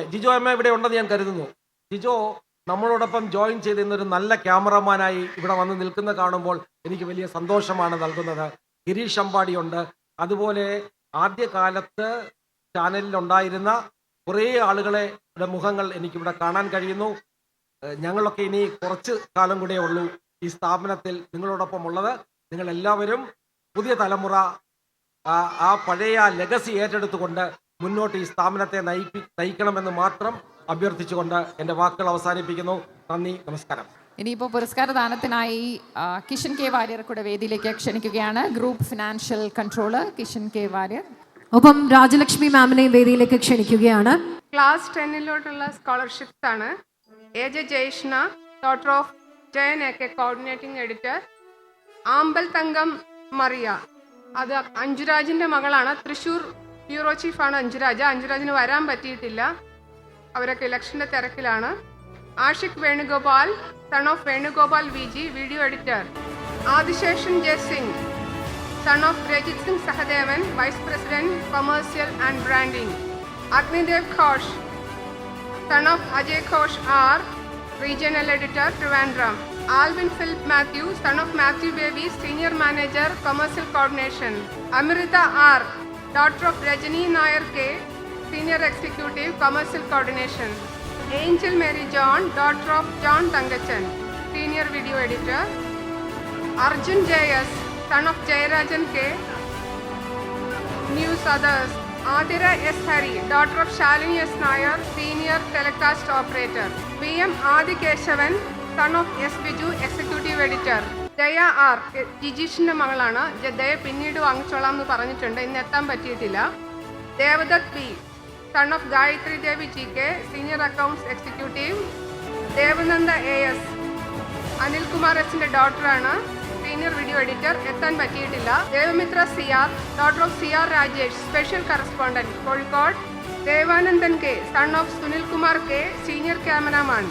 എ ഇവിടെ ഉണ്ടെന്ന് ഞാൻ കരുതുന്നു. ജിജോ നമ്മളോടൊപ്പം ജോയിൻ ചെയ്ത് ഇന്നൊരു നല്ല ക്യാമറമാനായി ഇവിടെ വന്ന് നിൽക്കുന്ന കാണുമ്പോൾ എനിക്ക് വലിയ സന്തോഷമാണ് നൽകുന്നത്. ഗിരീഷ് അമ്പാടി ഉണ്ട്. അതുപോലെ ആദ്യകാലത്ത് ചാനലിലുണ്ടായിരുന്ന കുറേ ആളുകളെ മുഖങ്ങൾ എനിക്കിവിടെ കാണാൻ കഴിയുന്നു. ഞങ്ങളൊക്കെ ഇനി കുറച്ച് കാലം കൂടെ ഉള്ളൂ ഈ സ്ഥാപനത്തിൽ നിങ്ങളോടൊപ്പം ഉള്ളത്. നിങ്ങളെല്ലാവരും പുതിയ തലമുറ ആ പഴയ ലെഗസി ഏറ്റെടുത്തുകൊണ്ട് മുന്നോട്ട് ഈ സ്ഥാപനത്തെ നയിക്കണമെന്ന് മാത്രം അഭ്യർത്ഥിച്ചുകൊണ്ട് എൻ്റെ വാക്കുകൾ അവസാനിപ്പിക്കുന്നു. നന്ദി, നമസ്കാരം. ഇനിയിപ്പോൾ പുരസ്കാര ദാനത്തിനായി കിഷൻ കെ വാര്യർ കൂടെ വേദിയിലേക്ക് ക്ഷണിക്കുകയാണ്. Group financial controller Kishan K Warrier. ഒപ്പം രാജലക്ഷ്മി മാമിനെയും വേദിയിലേക്ക് ക്ഷണിക്കുകയാണ്. ക്ലാസ് 10 സ്കോളർഷിപ്സ് ആണ്. AJ Jayshna, daughter of Jayan AK, coordinating editor. Ambal Thankam Mariya, അത് അഞ്ജുരാജിൻ്റെ മകളാണ്. തൃശ്ശൂർ ബ്യൂറോ ചീഫാണ് അഞ്ജുരാജിന് വരാൻ പറ്റിയിട്ടില്ല, അവരൊക്കെ ഇലക്ഷൻ്റെ തിരക്കിലാണ്. Ashiq Venugopal, son of Venugopal VG, video editor. Adiseshan Jayasingh, son of Rajith Singh Sahadevan, vice president commercial and branding. Agnidev Ghosh, son of Ajay Ghosh R, regional editor, Trivandrum. Alvin Philip Mathew, son of Mathew Baby, senior manager, commercial coordination. Amritha R, daughter of Rajani Nair K, senior executive, commercial coordination. Angel Mary John, daughter of John Thankachan, senior video editor. Arjun JS, son of Jayarajan K, news others. Athira S Hari, daughter of Shalini S Nair, senior telecast operator. PM Adikeshavan, son of S Biju, executive editor. Daya R, ജിജീഷിൻ്റെ മകളാണ്. ദയ പിന്നീട് വാങ്ങിച്ചോളാം എന്ന് പറഞ്ഞിട്ടുണ്ട്, ഇന്ന് എത്താൻ പറ്റിയിട്ടില്ല. Devadath B, son of Gayathri Devi GK, senior accounts executive. Devananda AS, Anilkumar S-ന്റെ ഡോട്ടറാണ്, സീനിയർ വീഡിയോ എഡിറ്റർ, എത്താൻ പറ്റിയിട്ടില്ല. Devamitra CR, daughter of CR Rajesh, special correspondent, Kozhikode. Devanandan K, son of Sunil Kumar K, senior cameraman.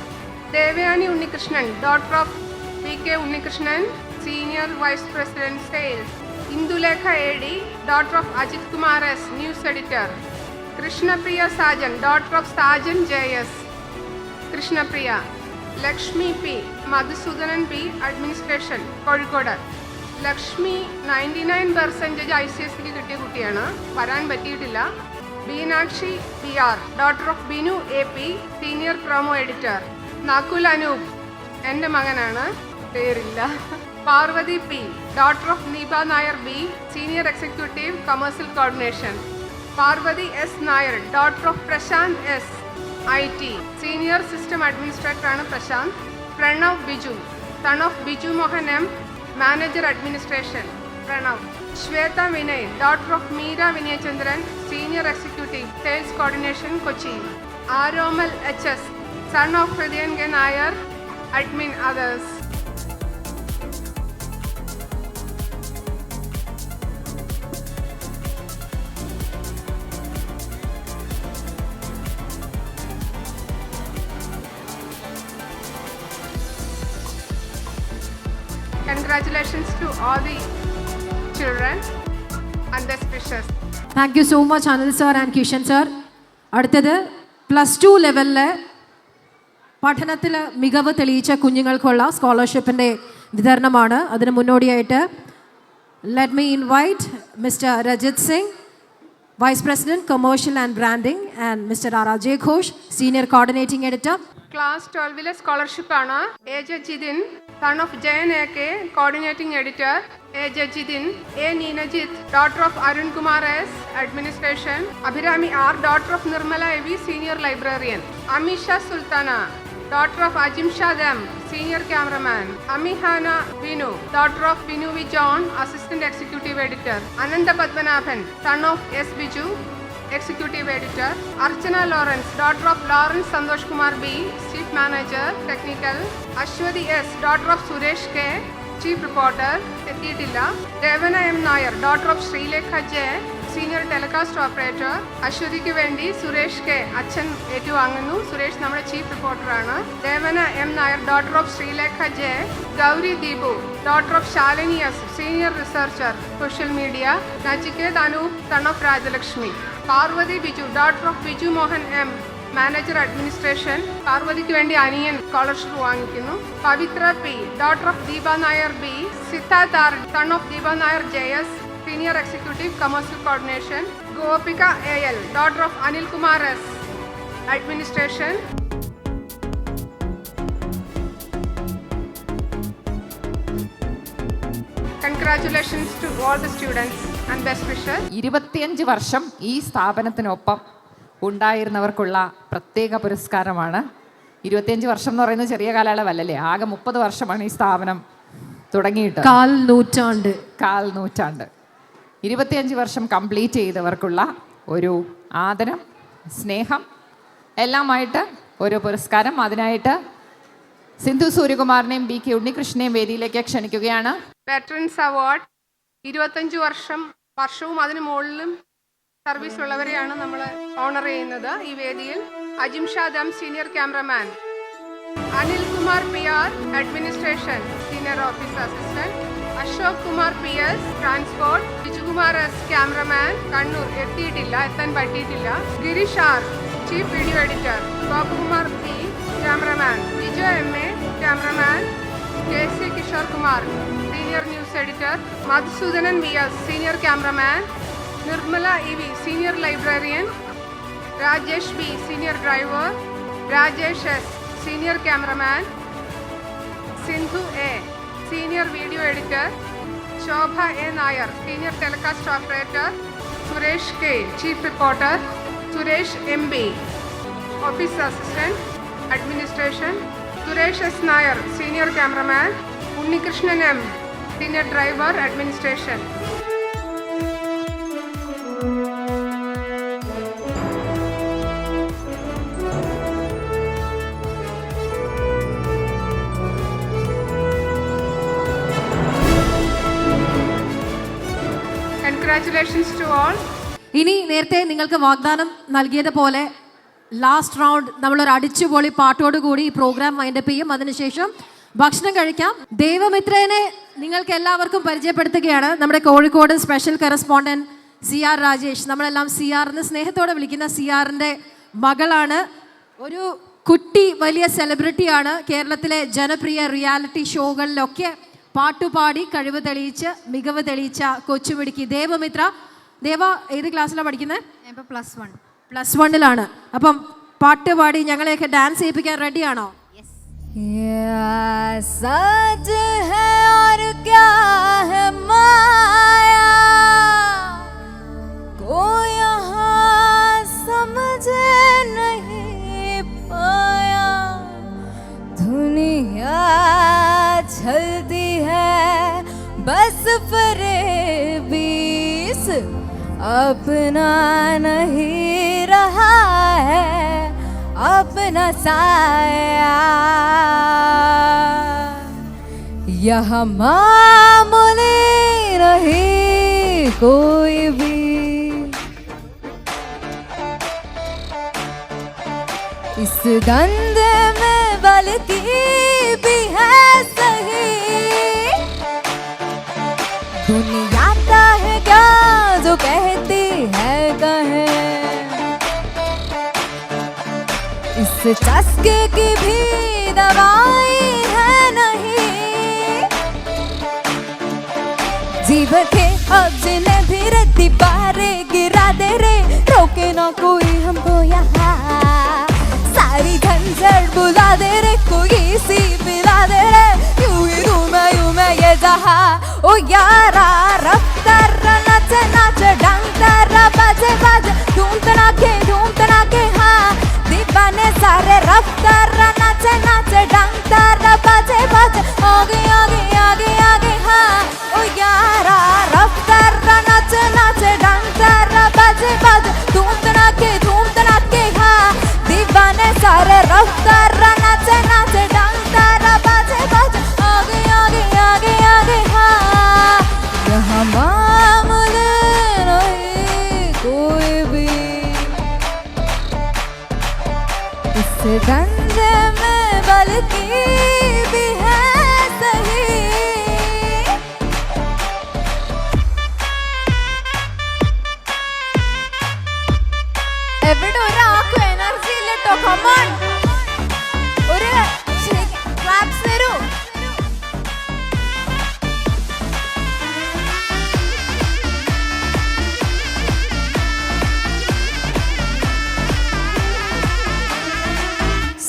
Devayani Unnikrishnan, daughter of PK Unnikrishnan, senior vice president sales. Indulekha AD, daughter of Ajith Kumar S, news editor. Krishnapriya Sajan, daughter of Sajan JS, Krishnapriya. Lakshmi P, Madhusoodanan P, administration, Kozhikode. Lakshmi 99% ICSക്ക് കിട്ടിയ കുട്ടിയാണ്, വരാൻ പറ്റിയിട്ടില്ല. Beenakshi PR, daughter of Binu AP, senior promo editor. Nakul Anoop, എൻ്റെ മകനാണ്, പേരില്ല. Parvathy P, daughter of Neeba Nair B, senior executive, commercial coordination. Parvathy S Nair, daughter of Prashanth S, IT, senior system അഡ്മിനിസ്ട്രേറ്ററാണ് Prashanth. Pranav Biju, son of Biju Mohan M, manager administration, Pranav. Shwetha Vinay, daughter of Meera Vinayachandran, senior executive, sales coordination, Kochi. Aromal HS, son of Hridayan K Nair, admin others. Congratulations to all the children and their wishes. Thank you so much Anil sir and Kishan sir. അടുത്തത് +2 ലെവലിലെ പഠനത്തിൽ മികവ് തെളിയിച്ച കുഞ്ഞുങ്ങൾക്കുള്ള സ്കോളർഷിപ്പിൻ്റെ വിതരണമാണ്. അതിന് മുന്നോടിയായിട്ട് let me invite mister Rajith Singh, vice president commercial and branding, and mister Ajay Ghosh, senior coordinating editor. Class 12 സ്കോളർഷിപ്പാണ്. AJ Jithin, son of Jayan AK, coordinating editor. AJ Jithin. A Neenajith, daughter of Arun Kumar S, administration. Abhirami R, daughter of Nirmala AV, senior librarian. Amisha Sultana, daughter of Ajimshad M, senior cameraman. Amihana Vinu, daughter of Vinu V John, assistant executive editor. Anantha Padmanabhan, son of S Biju, executive editor. Archana Lawrence, daughter of Lawrence Santhosh Kumar B, chief manager technical. Aswathy S, daughter of Suresh K, chief reporter, എത്തിയിട്ടില്ല. Revana M Nair, daughter of Sreelekha J, senior telecast operator. അശ്വതിക്ക് വേണ്ടി Suresh K അച്ഛൻ ഏറ്റുവാങ്ങുന്നു. സുരേഷ് നമ്മുടെ chief റിപ്പോർട്ടറാണ്. Devana M Nair, daughter of Sreelekha J. Gauri Deepu, daughter of Shalini S, senior researcher social media. Nachiketh Anoop, son of Rajalakshmi. Parvathi Biju, daughter of Biju Mohan M, manager administration. പാർവതിക്ക് വേണ്ടി അനിയൻ സ്കോളർഷിപ്പ് വാങ്ങിക്കുന്നു. Pavithra P, daughter of Deepa Nair B. Siddharth R, son of Deepa Nair J S, senior executive commercial coordination. Gopika A L, daughter of Anil Kumar S, administration. Congratulations to all the students and best wishes. 25 വർഷം ഈ സ്ഥാപനത്തിനൊപ്പം ഉണ്ടായിരുന്നവർക്കുള്ള പ്രത്യേക പുരസ്കാരമാണ്. 25 വർഷം എന്ന് പറയുന്നത് ചെറിയ കാലയളവല്ലേ. ആകെ 30 വർഷമാണ് ഈ സ്ഥാപനം തുടങ്ങിയിട്ട്. കാൽ നൂറ്റാണ്ട്. 25 വർഷം കംപ്ലീറ്റ് ചെയ്തവർക്കുള്ള ഒരു ആദരം, സ്നേഹം എല്ലാമായിട്ട് ഒരു പുരസ്കാരം. അതിനായിട്ട് സിന്ധു സൂര്യകുമാറിനെയും ബി കെ ഉണ്ണികൃഷ്ണനെയും വേദിയിലേക്ക് ക്ഷണിക്കുകയാണ്. വെറ്ററൻസ് അവാർഡ് 25 വർഷവും അതിന് മുകളിലും സർവീസ് ഉള്ളവരെയാണ് നമ്മൾ ഓണർ ചെയ്യുന്നത് ഈ വേദിയിൽ. Ajim Shadam, senior cameraman. Anil Kumar P R, administration senior office assistant. Ashok Kumar P S, transport. Bijukumar S, cameraman, Kannur. എത്താൻ പറ്റിയിട്ടില്ല. Girish R, chief video editor. Gopakumar P, cameraman. Biju M A, cameraman. K C Kishore Kumar, senior news editor. Madhusoodanan V S, senior cameraman. Nirmala E V, senior librarian. Rajesh B, senior driver. Rajesh S, senior cameraman. Sindhu A, senior video editor. Shobha A Nair, senior telecast operator. Suresh K, chief reporter. Suresh M B, office assistant administration. Suresh S Nair, senior cameraman. Unnikrishnan M, senior driver administration. Congratulations to all. ഇനി നേരത്തെ നിങ്ങൾക്ക് വാഗ്ദാനം നൽകിയതുപോലെ last round നമ്മളൊരു അടിച്ചുപൊളി പാട്ടോടുകൂടി ഈ programme wind up ചെയ്യും. അതിനുശേഷം ഭക്ഷണം കഴിക്കാം. ദേവമിത്രനെ നിങ്ങൾക്ക് എല്ലാവർക്കും പരിചയപ്പെടുത്തുകയാണ്. നമ്മുടെ Kozhikode special correspondent C R Rajesh. നമ്മളെല്ലാം സി ആറിന് സ്നേഹത്തോടെ വിളിക്കുന്ന സി ആറിൻ്റെ മകളാണ്. ഒരു കുട്ടി വലിയ സെലിബ്രിറ്റിയാണ്. കേരളത്തിലെ ജനപ്രിയ റിയാലിറ്റി ഷോകളിലൊക്കെ പാട്ടുപാടി കഴിവ് തെളിയിച്ച് മികവ് തെളിയിച്ച കൊച്ചുമിടുക്കി ദേവമിത്ര. ദേവ ഏത് ക്ലാസ്സിലാണ് പഠിക്കുന്നത്? പ്ലസ് വണ്ണിലാണ്. അപ്പം പാട്ട് പാടി ഞങ്ങളെയൊക്കെ ഡാൻസ് ചെയ്യിപ്പിക്കാൻ റെഡിയാണോ? सच है और क्या है माया, कोई यहाँ समझ नहीं पाया. दुनिया चलती है बस फरेबीस, अपना नहीं रहा है अपना साया. यह मामूली नहीं कोई भी, इस गंध में बल्कि भी है सही. दुनिया का है क्या जो कहती है कहे, इस चस्के की भी दवाई है नहीं. जीव के अब जिन्हें भी रे दीवारे गिरा दे रे, रोके ना कोई हमको यहाँ. सारी झंझट बुला दे रे, कोई सी पिला दे रे. यूं मैं ये जहाँ. ओ यारा रफ्तार नाच नाच डंकार बाजे बाजे, धूम तड़ाके हाँ. दीवाने सारे रफ्तार नाच नाच डंकार बाजे बाजे, आगे आगे आगे आगे हाँ. ओ यारा रफ्तार नाच नाच डंकार बाजे बाजे, धूम तड़ाके हाँ. दीवाने सारे रफ्तार नाच नाच डंकार बाजे बाजे, आगे आगे आगे आगे हाँ. यहाँ मामूली नहीं शिकंजे में बल्कि भी है सही. എവിടെ ഒരാൾക്കും എനർജി ഇല്ലട്ടോ. കമോൺ, ഒരു ക്ലാപ്സ് തരൂ.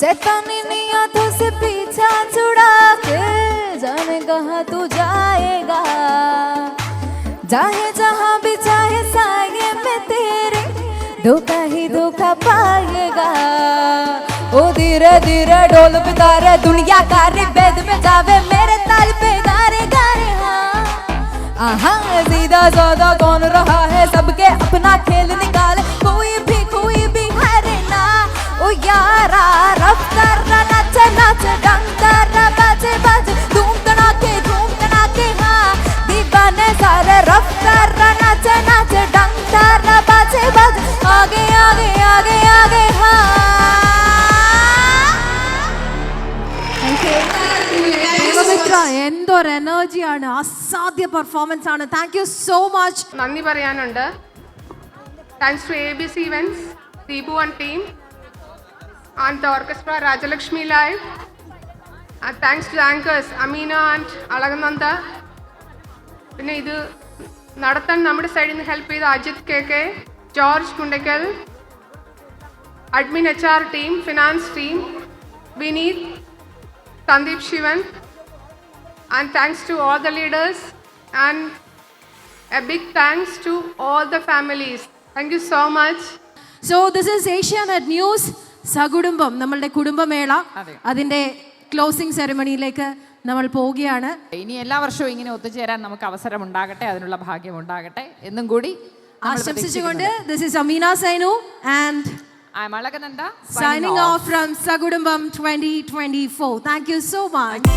शैतानी नियतों से पीछा छुड़ा के जाने कहाँ तू जाएगा. चाहे जहाँ भी चाहे साये में तेरे धोखा ही धोखा पाएगा. ओ धीरे धीरे ढोल पिता रे दुनिया का रे वेद में जावे मेरे ताल पे गारे गारे. हाँ आहा सीधा साधा कौन रहा है सबके अपना खेल निकाले. कोई भी हारे ना. ओ यारा रफ कर नाच नाच डंकर बाजे बाजे धूम तड़ाके हाँ. दीवाने सारे रफ कर नाच नाच डंकर बाजे बाजे आगे आगे आगे आगे हाँ. ദൈവമിത്ര, എന്തൊരു എനർജിയാണ്, അസാധ്യ പെർഫോമൻസ് ആണ്. Thank you so much. നന്ദി പറയാനുണ്ട്. Thanks to ABC Events, Deepu and team, and the orchestra Rajalakshmi Live, and thanks to the anchors Amina and Alagananda. പിന്നെ ഇത് നടത്താൻ നമ്മുടെ സൈഡിൽ നിന്ന് ഹെൽപ്പ് ചെയ്ത Ajith KK, George Kundakkal, admin HR team, finance team, Vineeth, Sandeep Shivan, and thanks to all the leaders and a big thanks to all the families. Thank you so much. So this is Asianet News. സകുടുംബം, നമ്മളുടെ കുടുംബമേള, അതിൻ്റെ closing സെറമണിയിലേക്ക് നമ്മൾ പോവുകയാണ്. ഇനി എല്ലാ വർഷവും ഇങ്ങനെ ഒത്തുചേരാൻ നമുക്ക് അവസരം ഉണ്ടാകട്ടെ, അതിനുള്ള ഭാഗ്യം ഉണ്ടാകട്ടെ എന്നും കൂടി ആശംസിച്ചുകൊണ്ട് this is Amina Sainu and I'm Alagananda signing off from Sagudumbam 2024. Thank you so much.